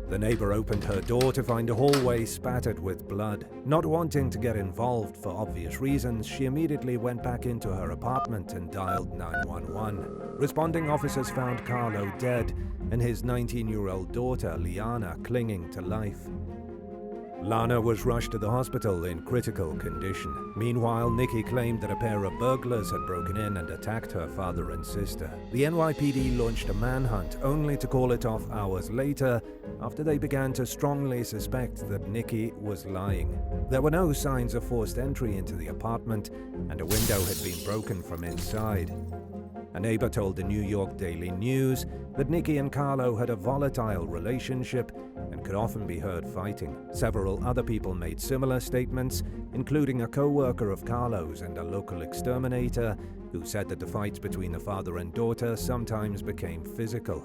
The neighbor opened her door to find a hallway spattered with blood. Not wanting to get involved for obvious reasons, she immediately went back into her apartment and dialed 911. Responding officers found Carlo dead and his 19-year-old daughter, Liana, clinging to life. Lana was rushed to the hospital in critical condition. Meanwhile, Nikki claimed that a pair of burglars had broken in and attacked her father and sister. The NYPD launched a manhunt, only to call it off hours later after they began to strongly suspect that Nikki was lying. There were no signs of forced entry into the apartment, and a window had been broken from inside. A neighbor told the New York Daily News that Nikki and Carlo had a volatile relationship and could often be heard fighting. Several other people made similar statements, including a co-worker of Carlo's and a local exterminator, who said that the fights between the father and daughter sometimes became physical.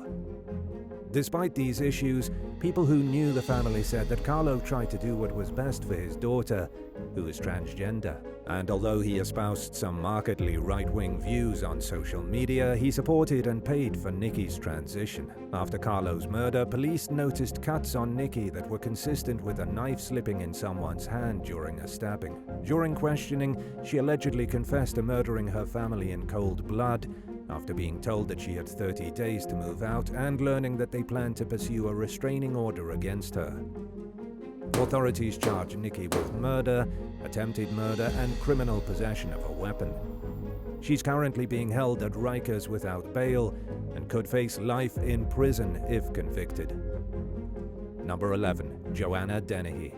Despite these issues, people who knew the family said that Carlo tried to do what was best for his daughter, who is transgender. And although he espoused some markedly right-wing views on social media, he supported and paid for Nikki's transition. After Carlo's murder, police noticed cuts on Nikki that were consistent with a knife slipping in someone's hand during a stabbing. During questioning, she allegedly confessed to murdering her family in cold blood, after being told that she had 30 days to move out and learning that they planned to pursue a restraining order against her. Authorities charged Nikki with murder, attempted murder, and criminal possession of a weapon. She's currently being held at Rikers without bail and could face life in prison if convicted. Number 11. Joanna Deni.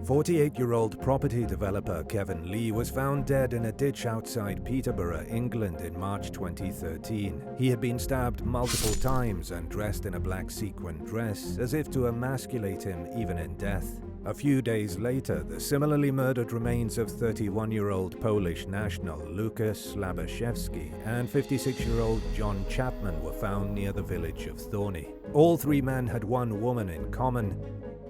48-year-old property developer Kevin Lee was found dead in a ditch outside Peterborough, England in March 2013. He had been stabbed multiple times and dressed in a black sequin dress, as if to emasculate him even in death. A few days later, the similarly murdered remains of 31-year-old Polish national Łukasz Labaszewski and 56-year-old John Chapman were found near the village of Thorney. All three men had one woman in common: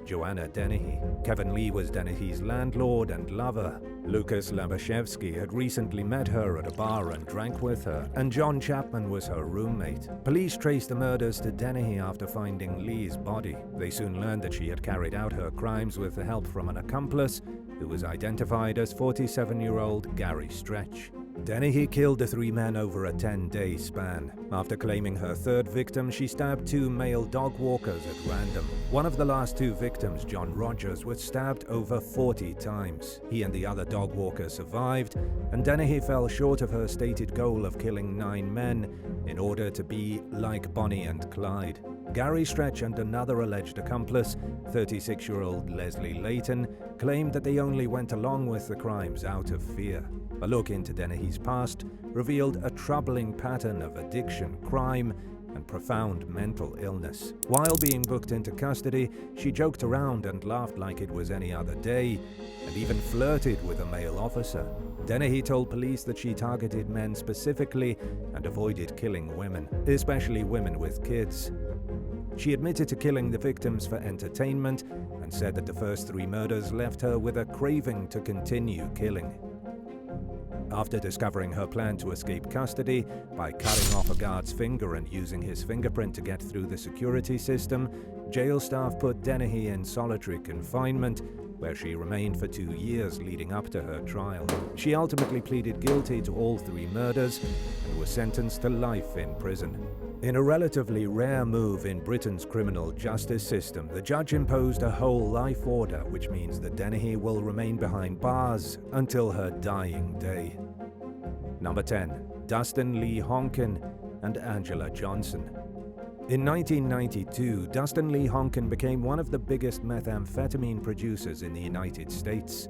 Joanna Deni. Kevin Lee was Deni's landlord and lover. Łukasz Labaszewski had recently met her at a bar and drank with her, and John Chapman was her roommate. Police traced the murders to Deni after finding Lee's body. They soon learned that she had carried out her crimes with the help from an accomplice, who was identified as 47-year-old Gary Stretch. Deni killed the three men over a 10-day span. After claiming her third victim, she stabbed two male dog walkers at random. One of the last two victims, John Rogers, was stabbed over 40 times. He and the other dog walker survived, and Deni fell short of her stated goal of killing 9 men in order to be like Bonnie and Clyde. Gary Stretch and another alleged accomplice, 36-year-old Leslie Layton, claimed that they only went along with the crimes out of fear. A look into Deni's past revealed a troubling pattern of addiction, crime, and profound mental illness. While being booked into custody, she joked around and laughed like it was any other day, and even flirted with a male officer. Deni told police that she targeted men specifically and avoided killing women, especially women with kids. She admitted to killing the victims for entertainment and said that the first 3 murders left her with a craving to continue killing. After discovering her plan to escape custody by cutting off a guard's finger and using his fingerprint to get through the security system, jail staff put Deni in solitary confinement where she remained for 2 years leading up to her trial. She ultimately pleaded guilty to all 3 murders and was sentenced to life in prison. In a relatively rare move in Britain's criminal justice system, the judge imposed a whole life order, which means that Deni will remain behind bars until her dying day. Number 10. Dustin Lee Honkin and Angela Johnson. In 1992, Dustin Lee Honkin became one of the biggest methamphetamine producers in the United States.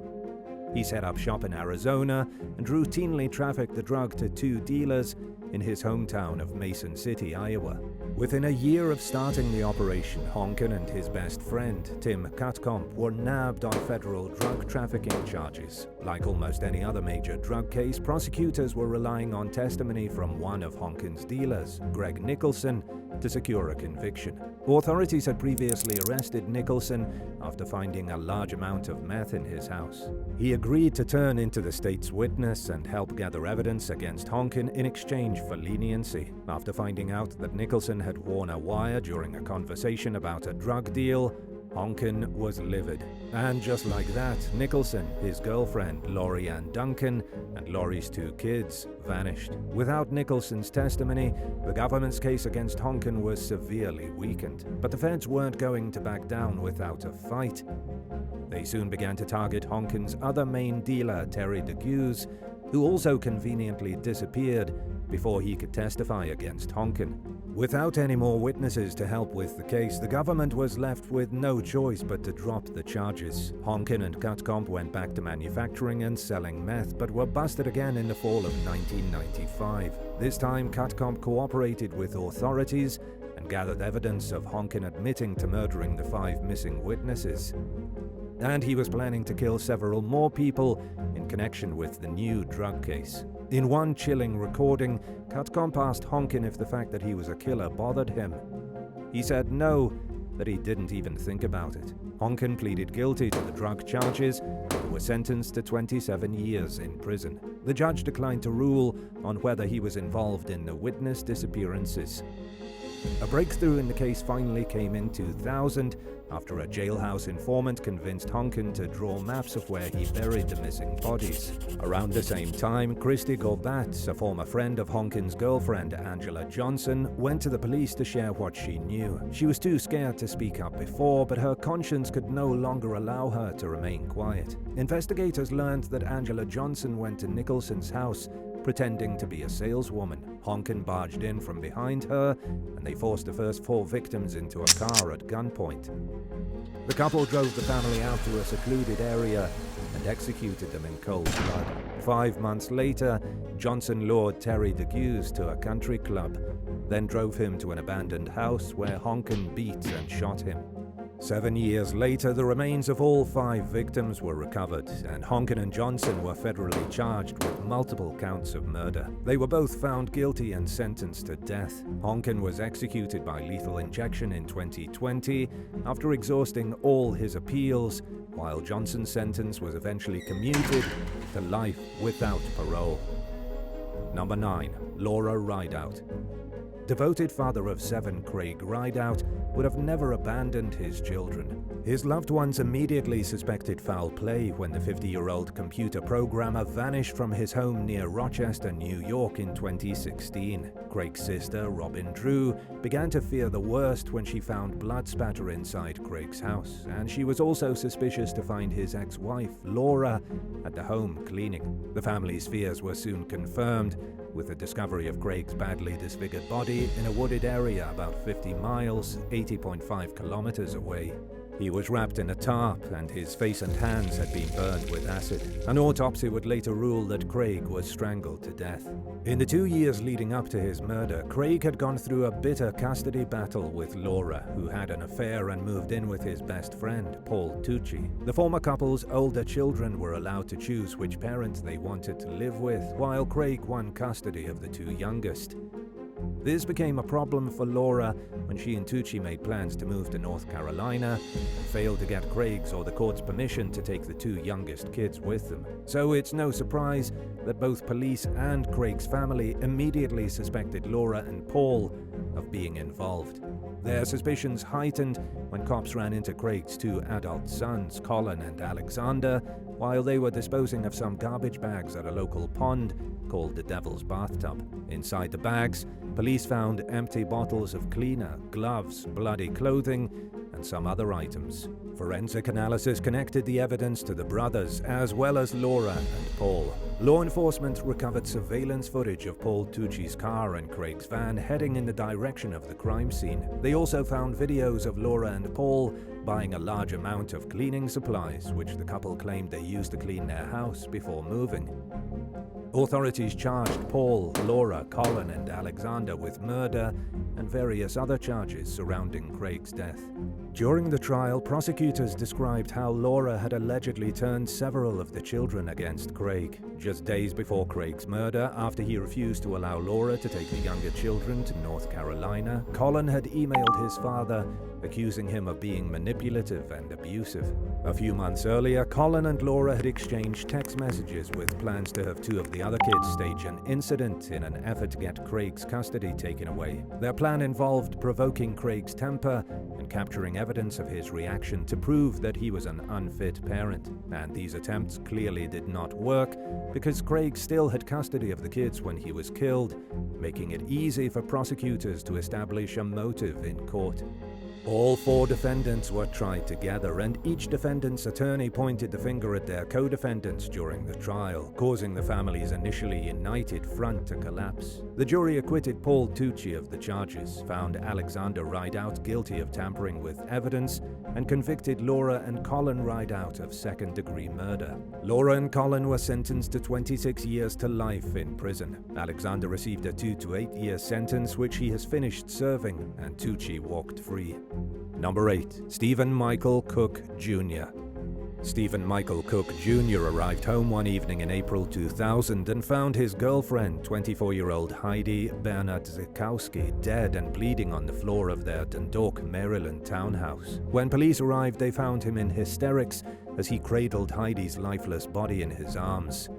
He set up shop in Arizona and routinely trafficked the drug to 2 dealers in his hometown of Mason City, Iowa. Within a year of starting the operation, Honkin and his best friend, Tim Cutcomb, were nabbed on federal drug trafficking charges. Like almost any other major drug case, prosecutors were relying on testimony from one of Honkin's dealers, Greg Nicholson, to secure a conviction. Authorities had previously arrested Nicholson after finding a large amount of meth in his house. He agreed to turn into the state's witness and help gather evidence against Honkin in exchange for leniency. After finding out that Nicholson had worn a wire during a conversation about a drug deal, Honkin was livid. And just like that, Nicholson, his girlfriend, Lori Ann Duncan, and Lori's 2 kids vanished. Without Nicholson's testimony, the government's case against Honkin was severely weakened. But the feds weren't going to back down without a fight. They soon began to target Honkin's other main dealer, Terry DeGuse, who also conveniently disappeared before he could testify against Honkin. Without any more witnesses to help with the case, the government was left with no choice but to drop the charges. Honkin and Cutcomb went back to manufacturing and selling meth, but were busted again in the fall of 1995. This time, Cutcomb cooperated with authorities and gathered evidence of Honkin admitting to murdering the 5 missing witnesses. And he was planning to kill several more people in connection with the new drug case. In one chilling recording, Cutcomb asked Honkin if the fact that he was a killer bothered him. He said no, that he didn't even think about it. Honkin pleaded guilty to the drug charges and was sentenced to 27 years in prison. The judge declined to rule on whether he was involved in the witness disappearances. A breakthrough in the case finally came in 2000 after a jailhouse informant convinced Honkin to draw maps of where he buried the missing bodies. Around the same time, Christy Gorbat, a former friend of Honkin's girlfriend Angela Johnson, went to the police to share what she knew. She was too scared to speak up before, but her conscience could no longer allow her to remain quiet. Investigators learned that Angela Johnson went to Nicholson's house pretending to be a saleswoman. Honkin barged in from behind her, and they forced the first 4 victims into a car at gunpoint. The couple drove the family out to a secluded area and executed them in cold blood. 5 months later, Johnson lured Terry DeGuse to a country club, then drove him to an abandoned house where Honkin beat and shot him. 7 years later, the remains of all 5 victims were recovered, and Honkin and Johnson were federally charged with multiple counts of murder. They were both found guilty and sentenced to death. Honkin was executed by lethal injection in 2020 after exhausting all his appeals, while Johnson's sentence was eventually commuted to life without parole. Number 9. Laura Rideout. Devoted father of 7, Craig Rideout would have never abandoned his children. His loved ones immediately suspected foul play when the 50-year-old computer programmer vanished from his home near Rochester, New York in 2016. Craig's sister, Robin Drew, began to fear the worst when she found blood spatter inside Craig's house, and she was also suspicious to find his ex-wife, Laura, at the home cleaning. The family's fears were soon confirmed, with the discovery of Craig's badly disfigured body in a wooded area about 50 miles, 80.5 kilometers away. He was wrapped in a tarp, and his face and hands had been burned with acid. An autopsy would later rule that Craig was strangled to death. In the 2 years leading up to his murder, Craig had gone through a bitter custody battle with Laura, who had an affair and moved in with his best friend, Paul Tucci. The former couple's older children were allowed to choose which parent they wanted to live with, while Craig won custody of the 2 youngest. This became a problem for Laura when she and Tucci made plans to move to North Carolina and failed to get Craig's or the court's permission to take the 2 youngest kids with them. So it's no surprise that both police and Craig's family immediately suspected Laura and Paul of being involved. Their suspicions heightened when cops ran into Craig's two adult sons, Colin and Alexander, while they were disposing of some garbage bags at a local pond called the Devil's Bathtub. Inside the bags, police found empty bottles of cleaner, gloves, bloody clothing, and some other items. Forensic analysis connected the evidence to the brothers, as well as Laura and Paul. Law enforcement recovered surveillance footage of Paul Tucci's car and Craig's van heading in the direction of the crime scene. They also found videos of Laura and Paul buying a large amount of cleaning supplies, which the couple claimed they used to clean their house before moving. Authorities charged Paul, Laura, Colin, and Alexander with murder and various other charges surrounding Craig's death. During the trial, prosecutors described how Laura had allegedly turned several of the children against Craig. Just days before Craig's murder, after he refused to allow Laura to take the younger children to North Carolina, Colin had emailed his father, accusing him of being manipulative and abusive. A few months earlier, Colin and Laura had exchanged text messages with plans to have two of the other kids stage an incident in an effort to get Craig's custody taken away. Their plan involved provoking Craig's temper and capturing evidence of his reaction to prove that he was an unfit parent. And these attempts clearly did not work because Craig still had custody of the kids when he was killed, making it easy for prosecutors to establish a motive in court. All four defendants were tried together, and each defendant's attorney pointed the finger at their co-defendants during the trial, causing the family's initially united front to collapse. The jury acquitted Paul Tucci of the charges, found Alexander Rideout guilty of tampering with evidence, and convicted Laura and Colin Rideout of second-degree murder. Laura and Colin were sentenced to 26 years to life in prison. Alexander received a 2 to 8 year sentence, which he has finished serving, and Tucci walked free. Number 8. Stephen Michael Cook Jr. Stephen Michael Cook Jr. arrived home one evening in April 2000 and found his girlfriend, 24-year-old Heidi Bernat-Zykowski, dead and bleeding on the floor of their Dundalk, Maryland townhouse. When police arrived, they found him in hysterics as he cradled Heidi's lifeless body in his arms.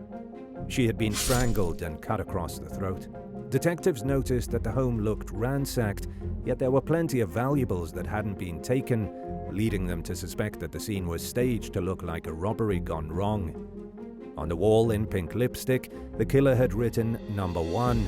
She had been strangled and cut across the throat. Detectives noticed that the home looked ransacked, yet there were plenty of valuables that hadn't been taken, leading them to suspect that the scene was staged to look like a robbery gone wrong. On the wall in pink lipstick, the killer had written "Number 1,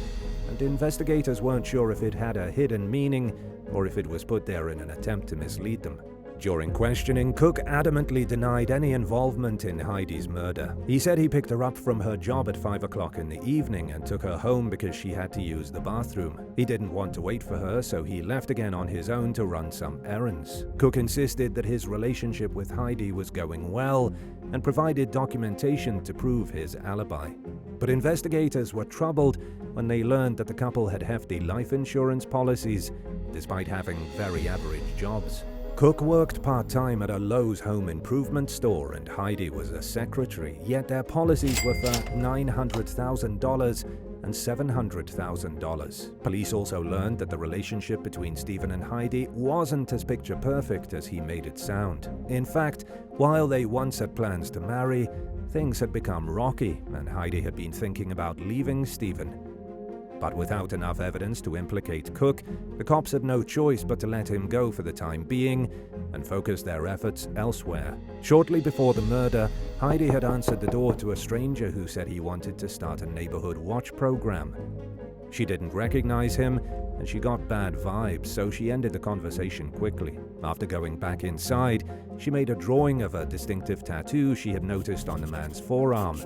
and investigators weren't sure if it had a hidden meaning or if it was put there in an attempt to mislead them. During questioning, Cook adamantly denied any involvement in Heidi's murder. He said he picked her up from her job at 5 o'clock in the evening and took her home because she had to use the bathroom. He didn't want to wait for her, so he left again on his own to run some errands. Cook insisted that his relationship with Heidi was going well and provided documentation to prove his alibi. But investigators were troubled when they learned that the couple had hefty life insurance policies, despite having very average jobs. Cook worked part-time at a Lowe's home improvement store and Heidi was a secretary, yet their policies were for $900,000 and $700,000. Police also learned that the relationship between Stephen and Heidi wasn't as picture-perfect as he made it sound. In fact, while they once had plans to marry, things had become rocky and Heidi had been thinking about leaving Stephen. But without enough evidence to implicate Cook, the cops had no choice but to let him go for the time being and focus their efforts elsewhere. Shortly before the murder, Heidi had answered the door to a stranger who said he wanted to start a neighborhood watch program. She didn't recognize him, and she got bad vibes, so she ended the conversation quickly. After going back inside, she made a drawing of a distinctive tattoo she had noticed on the man's forearm,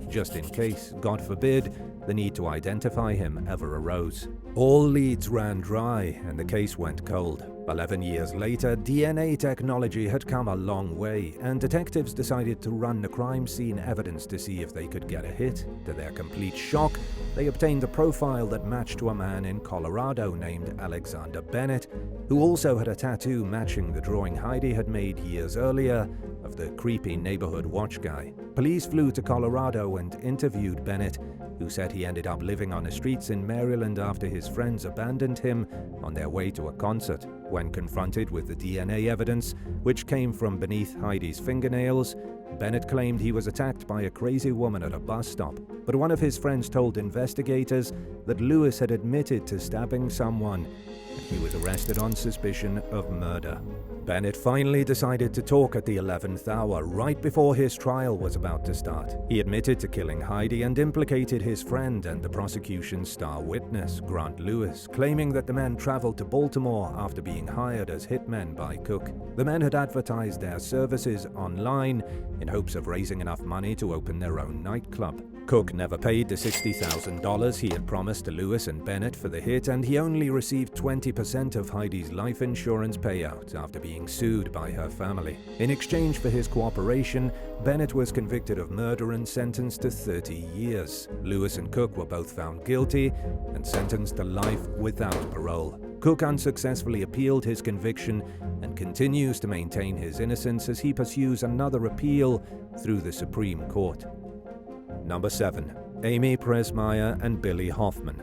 just in case, God forbid, the need to identify him ever arose. All leads ran dry, and the case went cold. 11 years later, DNA technology had come a long way, and detectives decided to run the crime scene evidence to see if they could get a hit. To their complete shock, they obtained a profile that matched to a man in Colorado named Alexander Bennett, who also had a tattoo matching the drawing Heidi had made years earlier of the creepy neighborhood watch guy. Police flew to Colorado and interviewed Bennett, who said he ended up living on the streets in Maryland after his friends abandoned him on their way to a concert. When confronted with the DNA evidence, which came from beneath Heidi's fingernails, Bennett claimed he was attacked by a crazy woman at a bus stop. But one of his friends told investigators that Lewis had admitted to stabbing someone and he was arrested on suspicion of murder. Bennett finally decided to talk at the 11th hour, right before his trial was about to start. He admitted to killing Heidi and implicated his friend and the prosecution's star witness, Grant Lewis, claiming that the men traveled to Baltimore after being hired as hitmen by Cook. The men had advertised their services online in hopes of raising enough money to open their own nightclub. Cook never paid the $60,000 he had promised to Lewis and Bennett for the hit, and he only received 20% of Heidi's life insurance payout after being sued by her family. In exchange for his cooperation, Bennett was convicted of murder and sentenced to 30 years. Lewis and Cook were both found guilty and sentenced to life without parole. Cook unsuccessfully appealed his conviction and continues to maintain his innocence as he pursues another appeal through the Supreme Court. Number 7. Amy Pressmeyer and Billy Hoffman.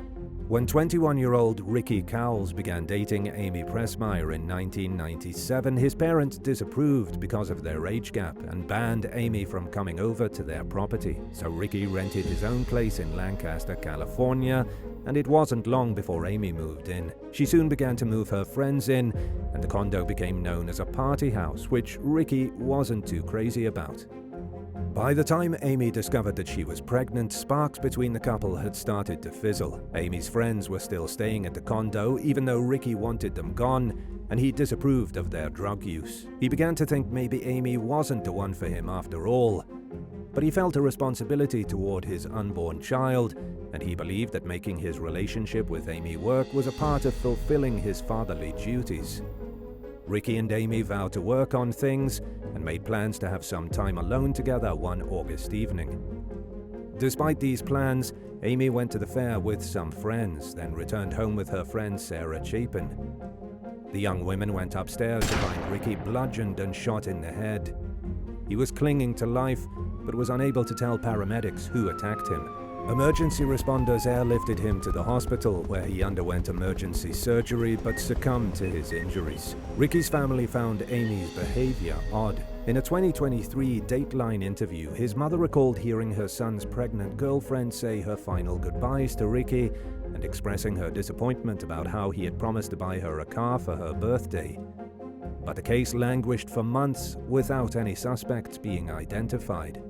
When 21-year-old Ricky Cowles began dating Amy Pressmeyer in 1997, his parents disapproved because of their age gap and banned Amy from coming over to their property. So Ricky rented his own place in Lancaster, California, and it wasn't long before Amy moved in. She soon began to move her friends in, and the condo became known as a party house, which Ricky wasn't too crazy about. By the time Amy discovered that she was pregnant, sparks between the couple had started to fizzle. Amy's friends were still staying at the condo, even though Ricky wanted them gone, and he disapproved of their drug use. He began to think maybe Amy wasn't the one for him after all. But he felt a responsibility toward his unborn child, and he believed that making his relationship with Amy work was a part of fulfilling his fatherly duties. Ricky and Amy vowed to work on things and made plans to have some time alone together one August evening. Despite these plans, Amy went to the fair with some friends, then returned home with her friend Sarah Chapin. The young women went upstairs to find Ricky bludgeoned and shot in the head. He was clinging to life, but was unable to tell paramedics who attacked him. Emergency responders airlifted him to the hospital, where he underwent emergency surgery but succumbed to his injuries. Ricky's family found Amy's behavior odd. In a 2023 Dateline interview, his mother recalled hearing her son's pregnant girlfriend say her final goodbyes to Ricky and expressing her disappointment about how he had promised to buy her a car for her birthday. But the case languished for months without any suspects being identified.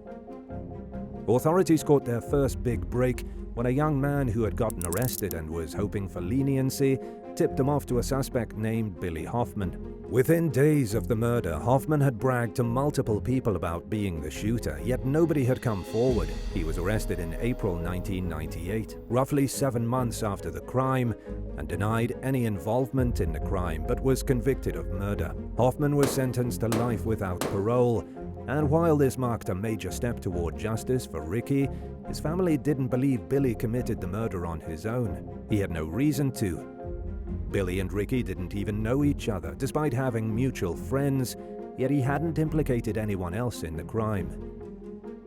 Authorities caught their first big break when a young man who had gotten arrested and was hoping for leniency tipped them off to a suspect named Billy Hoffman. Within days of the murder, Hoffman had bragged to multiple people about being the shooter, yet nobody had come forward. He was arrested in April 1998, roughly 7 months after the crime, and denied any involvement in the crime, but was convicted of murder. Hoffman was sentenced to life without parole, and while this marked a major step toward justice for Ricky, his family didn't believe Billy committed the murder on his own. He had no reason to. Billy and Ricky didn't even know each other, despite having mutual friends, yet he hadn't implicated anyone else in the crime.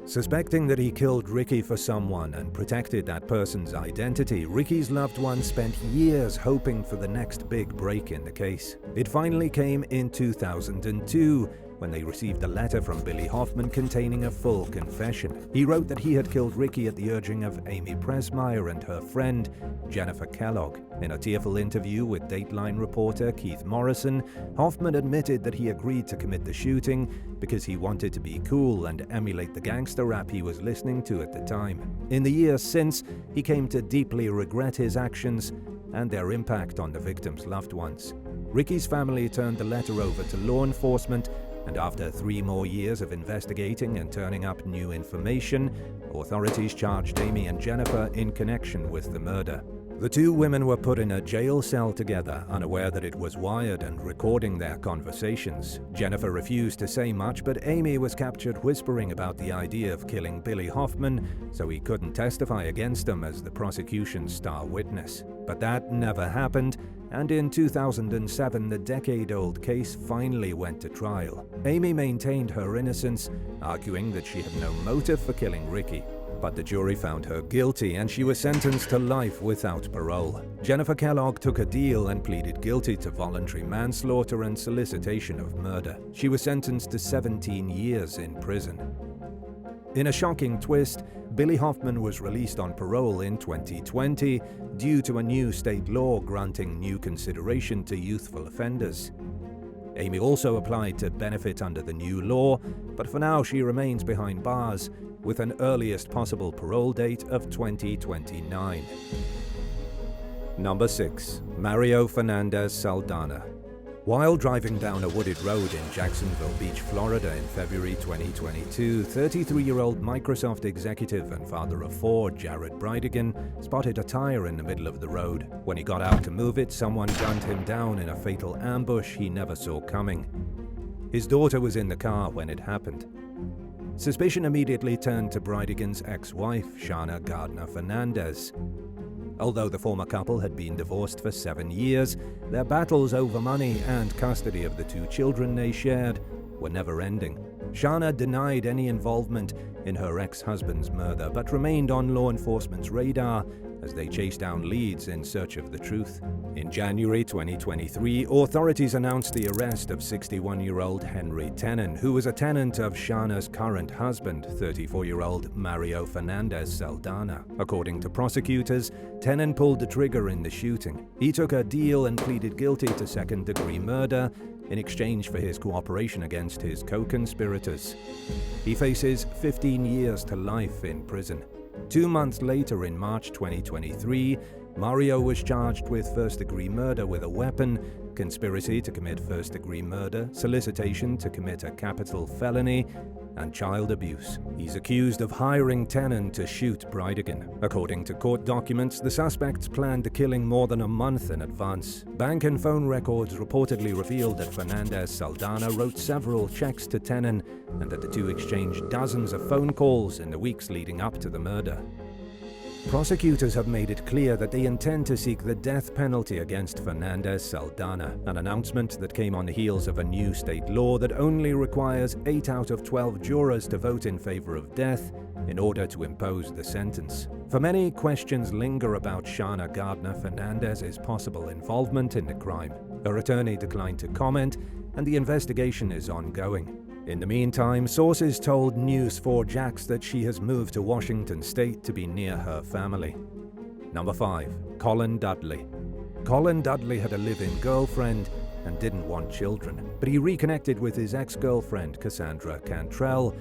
Suspecting that he killed Ricky for someone and protected that person's identity, Ricky's loved ones spent years hoping for the next big break in the case. It finally came in 2002, when they received a letter from Billy Hoffman containing a full confession. He wrote that he had killed Ricky at the urging of Amy Pressmeyer and her friend, Jennifer Kellogg. In a tearful interview with Dateline reporter Keith Morrison, Hoffman admitted that he agreed to commit the shooting because he wanted to be cool and emulate the gangster rap he was listening to at the time. In the years since, he came to deeply regret his actions and their impact on the victims' loved ones. Ricky's family turned the letter over to law enforcement, and after 3 more years of investigating and turning up new information, authorities charged Amy and Jennifer in connection with the murder. The 2 women were put in a jail cell together, unaware that it was wired and recording their conversations. Jennifer refused to say much, but Amy was captured whispering about the idea of killing Billy Hoffman, so he couldn't testify against them as the prosecution's star witness. But that never happened, and in 2007, the decade-old case finally went to trial. Amy maintained her innocence, arguing that she had no motive for killing Ricky. But the jury found her guilty, and she was sentenced to life without parole. Jennifer Kellogg took a deal and pleaded guilty to voluntary manslaughter and solicitation of murder. She was sentenced to 17 years in prison. In a shocking twist, Billy Hoffman was released on parole in 2020 due to a new state law granting new consideration to youthful offenders. Amy also applied to benefit under the new law, but for now she remains behind bars with an earliest possible parole date of 2029. Number 6. Mario Fernandez Saldana. While driving down a wooded road in Jacksonville Beach, Florida in February 2022, 33-year-old Microsoft executive and father of 4, Jared Bridegan, spotted a tire in the middle of the road. When he got out to move it, someone gunned him down in a fatal ambush he never saw coming. His daughter was in the car when it happened. Suspicion immediately turned to Bridegan's ex-wife, Jana Gardner Fernandez. Although the former couple had been divorced for 7 years, their battles over money and custody of the 2 children they shared were never-ending. Jana denied any involvement in her ex-husband's murder, but remained on law enforcement's radar as they chased down leads in search of the truth. In January 2023, authorities announced the arrest of 61-year-old Henry Tenen, who was a tenant of Jana's current husband, 34-year-old Mario Fernandez Saldana. According to prosecutors, Tenen pulled the trigger in the shooting. He took a deal and pleaded guilty to second-degree murder in exchange for his cooperation against his co-conspirators. He faces 15 years to life in prison. 2 months later, in March 2023, Mario was charged with first-degree murder with a weapon, conspiracy to commit first-degree murder, solicitation to commit a capital felony, and child abuse. He's accused of hiring Tenen to shoot Bridegan. According to court documents, the suspects planned the killing more than a month in advance. Bank and phone records reportedly revealed that Fernandez Saldana wrote several checks to Tenen and that the 2 exchanged dozens of phone calls in the weeks leading up to the murder. Prosecutors have made it clear that they intend to seek the death penalty against Fernandez Saldana, an announcement that came on the heels of a new state law that only requires 8 out of 12 jurors to vote in favor of death in order to impose the sentence. For many, questions linger about Jana Gardner Fernandez's possible involvement in the crime. Her attorney declined to comment, and the investigation is ongoing. In the meantime, sources told News4Jax that she has moved to Washington State to be near her family. Number 5. Colin Dudley. Colin Dudley had a live-in girlfriend and didn't want children, but he reconnected with his ex-girlfriend Cassandra Cantrell.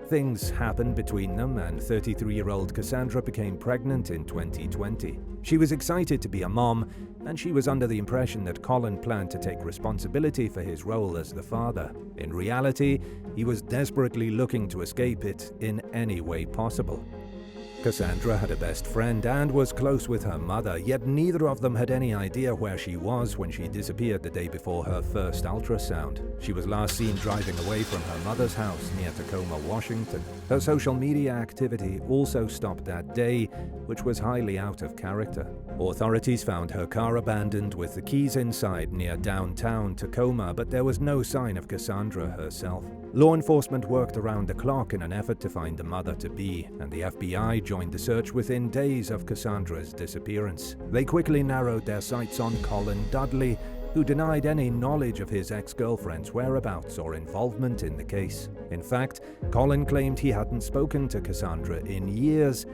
Things happened between them, and 33-year-old Cassandra became pregnant in 2020. She was excited to be a mom, and she was under the impression that Colin planned to take responsibility for his role as the father. In reality, he was desperately looking to escape it in any way possible. Cassandra had a best friend and was close with her mother, yet neither of them had any idea where she was when she disappeared the day before her first ultrasound. She was last seen driving away from her mother's house near Tacoma, Washington. Her social media activity also stopped that day, which was highly out of character. Authorities found her car abandoned with the keys inside near downtown Tacoma, but there was no sign of Cassandra herself. Law enforcement worked around the clock in an effort to find the mother-to-be, and the FBI joined the search within days of Cassandra's disappearance. They quickly narrowed their sights on Colin Dudley, who denied any knowledge of his ex-girlfriend's whereabouts or involvement in the case. In fact, Colin claimed he hadn't spoken to Cassandra in years,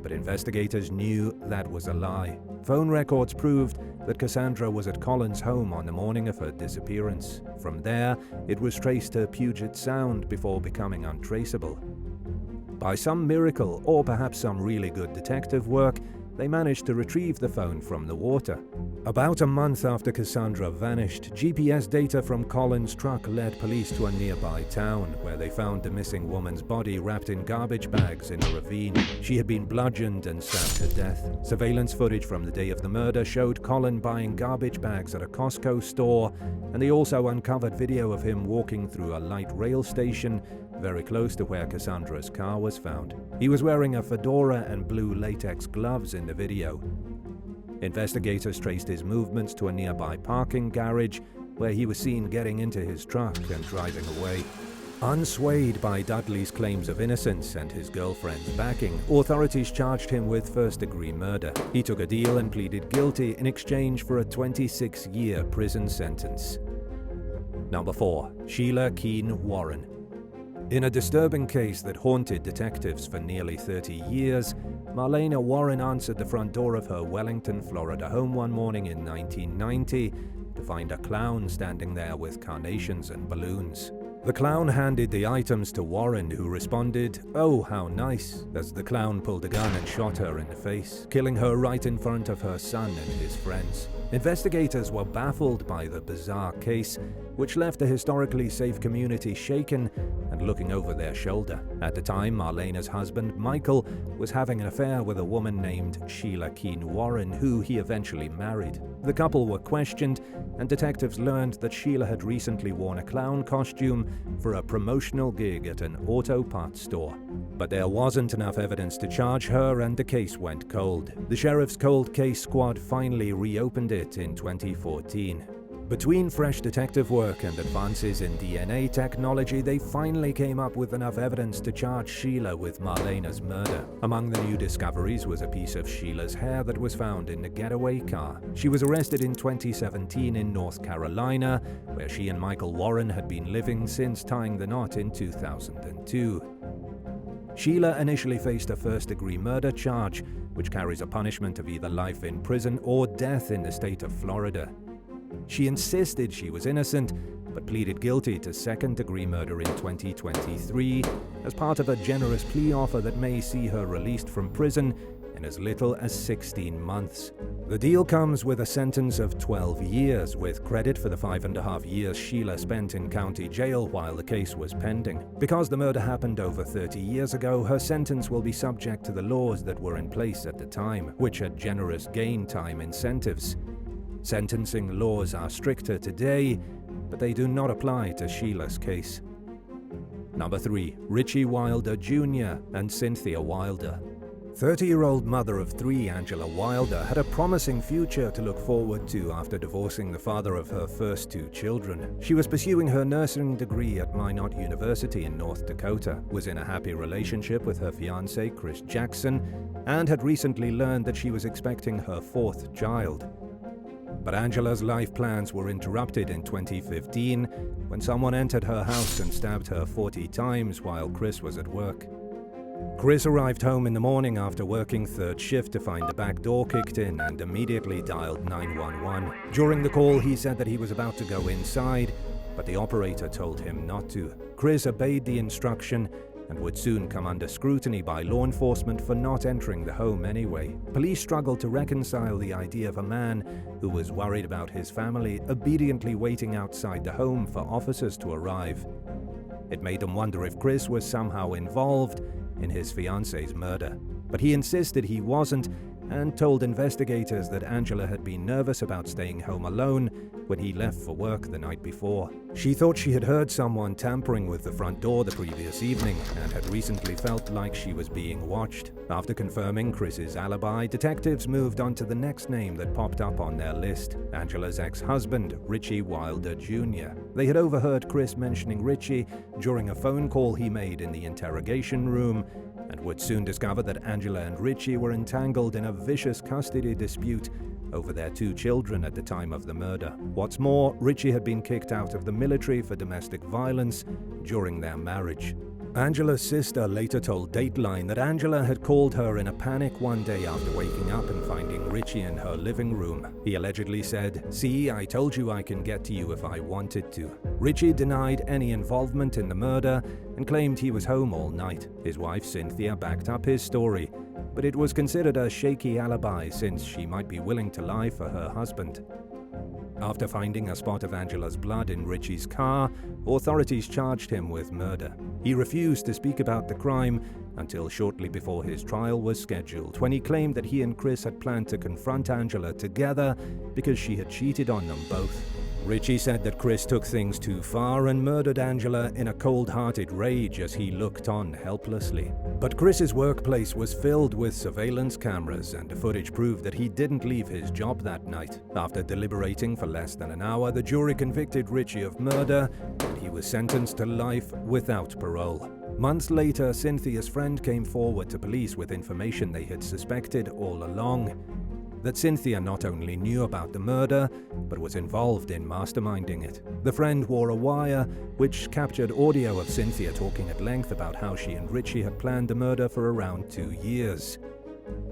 but investigators knew that was a lie. Phone records proved that Cassandra was at Colin's home on the morning of her disappearance. From there, it was traced to Puget Sound before becoming untraceable. By some miracle, or perhaps some really good detective work, they managed to retrieve the phone from the water. About a month after Cassandra vanished, GPS data from Colin's truck led police to a nearby town, where they found the missing woman's body wrapped in garbage bags in a ravine. She had been bludgeoned and stabbed to death. Surveillance footage from the day of the murder showed Colin buying garbage bags at a Costco store, and they also uncovered video of him walking through a light rail station very close to where Cassandra's car was found. He was wearing a fedora and blue latex gloves in the video. Investigators traced his movements to a nearby parking garage, where he was seen getting into his truck and driving away. Unswayed by Dudley's claims of innocence and his girlfriend's backing, authorities charged him with first-degree murder. He took a deal and pleaded guilty in exchange for a 26-year prison sentence. Number 4. Sheila Keene Warren. In a disturbing case that haunted detectives for nearly 30 years, Marlena Warren answered the front door of her Wellington, Florida home one morning in 1990 to find a clown standing there with carnations and balloons. The clown handed the items to Warren, who responded, "Oh, how nice," as the clown pulled a gun and shot her in the face, killing her right in front of her son and his friends. Investigators were baffled by the bizarre case, which left the historically safe community shaken and looking over their shoulder. At the time, Marlena's husband, Michael, was having an affair with a woman named Sheila Keene Warren, who he eventually married. The couple were questioned, and detectives learned that Sheila had recently worn a clown costume for a promotional gig at an auto parts store. But there wasn't enough evidence to charge her, and the case went cold. The sheriff's cold case squad finally reopened it in 2014. Between fresh detective work and advances in DNA technology, they finally came up with enough evidence to charge Sheila with Marlena's murder. Among the new discoveries was a piece of Sheila's hair that was found in the getaway car. She was arrested in 2017 in North Carolina, where she and Michael Warren had been living since tying the knot in 2002. Sheila initially faced a first-degree murder charge, which carries a punishment of either life in prison or death in the state of Florida. She insisted she was innocent, but pleaded guilty to second-degree murder in 2023 as part of a generous plea offer that may see her released from prison in as little as 16 months. The deal comes with a sentence of 12 years, with credit for the 5.5 years Sheila spent in county jail while the case was pending. Because the murder happened over 30 years ago, her sentence will be subject to the laws that were in place at the time, which had generous gain time incentives. Sentencing laws are stricter today, but they do not apply to Sheila's case. Number 3. Richie Wilder Jr. and Cynthia Wilder. 30-year-old mother of 3, Angela Wilder, had a promising future to look forward to after divorcing the father of her first 2 children. She was pursuing her nursing degree at Minot University in North Dakota, was in a happy relationship with her fiancé, Chris Jackson, and had recently learned that she was expecting her 4th child. But Angela's life plans were interrupted in 2015 when someone entered her house and stabbed her 40 times while Chris was at work. Chris arrived home in the morning after working 3rd shift to find the back door kicked in and immediately dialed 911. During the call, he said that he was about to go inside, but the operator told him not to. Chris obeyed the instruction and would soon come under scrutiny by law enforcement for not entering the home anyway. Police struggled to reconcile the idea of a man who was worried about his family obediently waiting outside the home for officers to arrive. It made them wonder if Chris was somehow involved in his fiancée's murder. But he insisted he wasn't, and told investigators that Angela had been nervous about staying home alone when he left for work the night before. She thought she had heard someone tampering with the front door the previous evening and had recently felt like she was being watched. After confirming Chris's alibi, detectives moved on to the next name that popped up on their list, Angela's ex-husband, Richie Wilder Jr. They had overheard Chris mentioning Richie during a phone call he made in the interrogation room, and would soon discover that Angela and Richie were entangled in a vicious custody dispute over their 2 children at the time of the murder. What's more, Richie had been kicked out of the military for domestic violence during their marriage. Angela's sister later told Dateline that Angela had called her in a panic one day after waking up and finding Richie in her living room. He allegedly said, "See, I told you I can get to you if I wanted to." Richie denied any involvement in the murder and claimed he was home all night. His wife Cynthia backed up his story, but it was considered a shaky alibi since she might be willing to lie for her husband. After finding a spot of Angela's blood in Richie's car, authorities charged him with murder. He refused to speak about the crime until shortly before his trial was scheduled, when he claimed that he and Chris had planned to confront Angela together because she had cheated on them both. Richie said that Chris took things too far and murdered Angela in a cold-hearted rage as he looked on helplessly. But Chris's workplace was filled with surveillance cameras, and the footage proved that he didn't leave his job that night. After deliberating for less than an hour, the jury convicted Richie of murder, and he was sentenced to life without parole. Months later, Cynthia's friend came forward to police with information they had suspected all along. that Cynthia not only knew about the murder, but was involved in masterminding it. The friend wore a wire which captured audio of Cynthia talking at length about how she and Richie had planned the murder for around 2 years.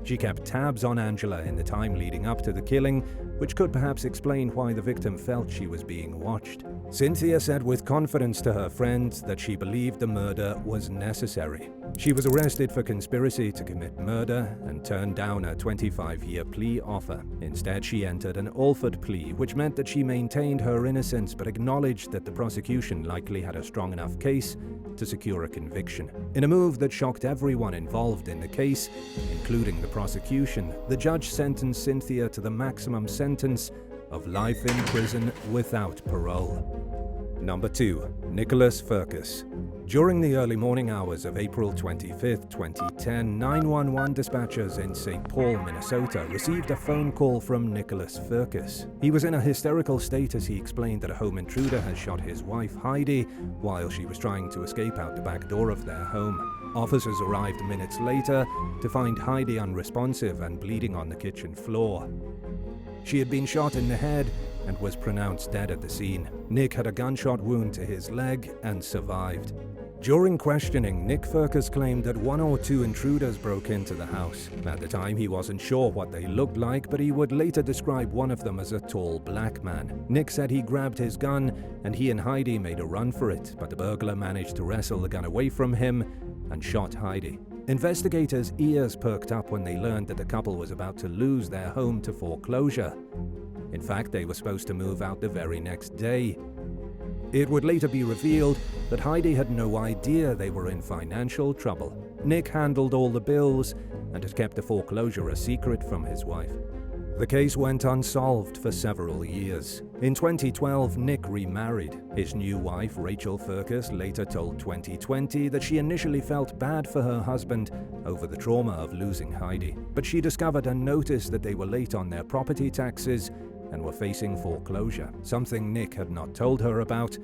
She kept tabs on Angela in the time leading up to the killing, which could perhaps explain why the victim felt she was being watched. Cynthia said with confidence to her friends that she believed the murder was necessary. She was arrested for conspiracy to commit murder and turned down a 25-year plea offer. Instead, she entered an Alford plea, which meant that she maintained her innocence but acknowledged that the prosecution likely had a strong enough case to secure a conviction. In a move that shocked everyone involved in the case, including the prosecution, the judge sentenced Cynthia to the maximum sentence of life in prison without parole. Number 2. Nicholas Firkus. During the early morning hours of April 25, 2010, 911 dispatchers in St. Paul, Minnesota received a phone call from Nicholas Firkus. He was in a hysterical state as he explained that a home intruder had shot his wife Heidi while she was trying to escape out the back door of their home. Officers arrived minutes later to find Heidi unresponsive and bleeding on the kitchen floor. She had been shot in the head and was pronounced dead at the scene. Nick had a gunshot wound to his leg and survived. During questioning, Nick Firkus claimed that 1 or 2 intruders broke into the house. At the time, he wasn't sure what they looked like, but he would later describe one of them as a tall black man. Nick said he grabbed his gun and he and Heidi made a run for it, but the burglar managed to wrestle the gun away from him and shot Heidi. Investigators' ears perked up when they learned that the couple was about to lose their home to foreclosure. In fact, they were supposed to move out the very next day. It would later be revealed that Heidi had no idea they were in financial trouble. Nick handled all the bills and had kept the foreclosure a secret from his wife. The case went unsolved for several years. In 2012, Nick remarried. His new wife, Rachel Firkus, later told 2020 that she initially felt bad for her husband over the trauma of losing Heidi, but she discovered and noticed that they were late on their property taxes and were facing foreclosure, something Nick had not told her about,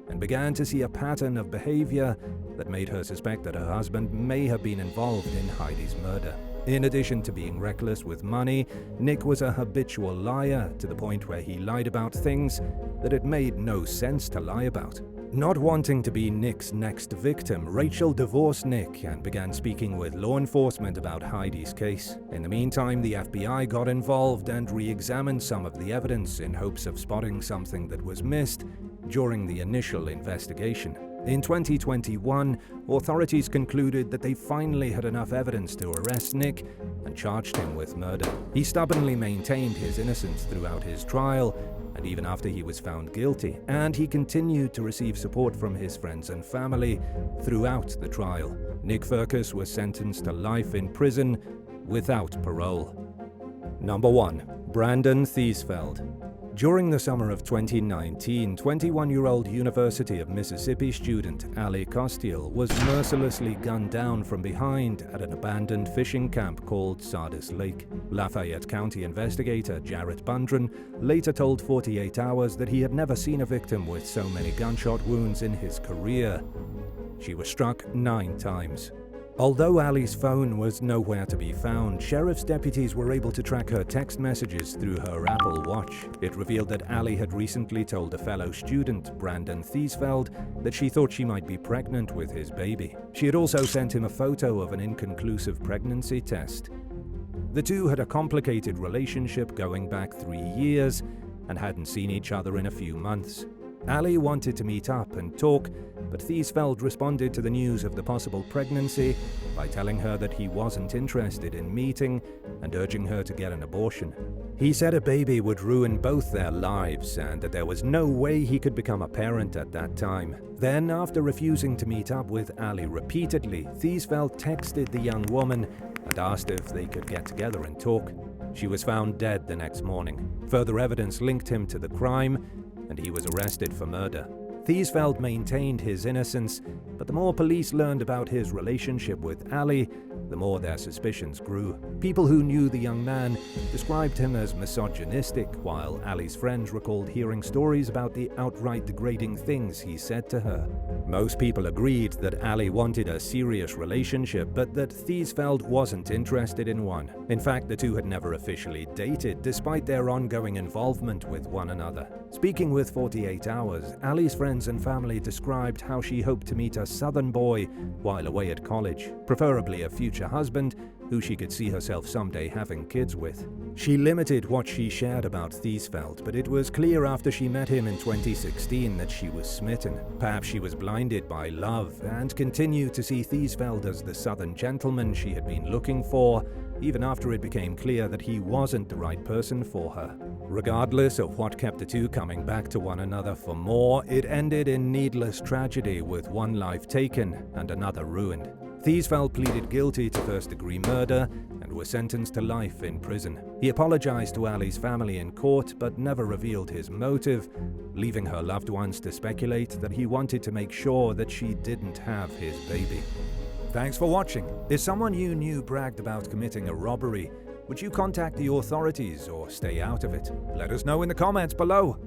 and began to see a pattern of behavior that made her suspect that her husband may have been involved in Heidi's murder. In addition to being reckless with money, Nick was a habitual liar to the point where he lied about things that it made no sense to lie about. Not wanting to be Nick's next victim, Rachel divorced Nick and began speaking with law enforcement about Heidi's case. In the meantime, the FBI got involved and re-examined some of the evidence in hopes of spotting something that was missed during the initial investigation. In 2021, authorities concluded that they finally had enough evidence to arrest Nick and charged him with murder. He stubbornly maintained his innocence throughout his trial, and even after he was found guilty, and he continued to receive support from his friends and family throughout the trial. Nick Firkus was sentenced to life in prison without parole. Number 1. Brandon Thiesfeld. During the summer of 2019, 21-year-old University of Mississippi student Ali Costiel was mercilessly gunned down from behind at an abandoned fishing camp called Sardis Lake. Lafayette County investigator Jarrett Bundren later told 48 Hours that he had never seen a victim with so many gunshot wounds in his career. She was struck 9 times. Although Ali's phone was nowhere to be found, sheriff's deputies were able to track her text messages through her Apple Watch. It revealed that Ali had recently told a fellow student, Brandon Thiesfeld, that she thought she might be pregnant with his baby. She had also sent him a photo of an inconclusive pregnancy test. The two had a complicated relationship going back 3 years and hadn't seen each other in a few months. Ali wanted to meet up and talk, but Thiesfeld responded to the news of the possible pregnancy by telling her that he wasn't interested in meeting and urging her to get an abortion. He said a baby would ruin both their lives and that there was no way he could become a parent at that time. Then, after refusing to meet up with Ali repeatedly, Thiesfeld texted the young woman and asked if they could get together and talk. She was found dead the next morning. Further evidence linked him to the crime, and he was arrested for murder. Thiesfeld maintained his innocence, but the more police learned about his relationship with Ali, the more their suspicions grew. People who knew the young man described him as misogynistic, while Ali's friends recalled hearing stories about the outright degrading things he said to her. Most people agreed that Ali wanted a serious relationship, but that Thiesfeld wasn't interested in one. In fact, the two had never officially dated, despite their ongoing involvement with one another. Speaking with 48 Hours, Ali's friends and family described how she hoped to meet a southern boy while away at college, preferably a future husband who she could see herself someday having kids with. She limited what she shared about Thiesfeld, but it was clear after she met him in 2016 that she was smitten. Perhaps she was blinded by love and continued to see Thiesfeld as the southern gentleman she had been looking for, even after it became clear that he wasn't the right person for her. Regardless of what kept the two coming back to one another for more, it ended in needless tragedy, with one life taken and another ruined. Thiesfeld pleaded guilty to first-degree murder and was sentenced to life in prison. He apologized to Ali's family in court, but never revealed his motive, leaving her loved ones to speculate that he wanted to make sure that she didn't have his baby. Thanks for watching. If someone you knew bragged about committing a robbery, would you contact the authorities or stay out of it? Let us know in the comments below.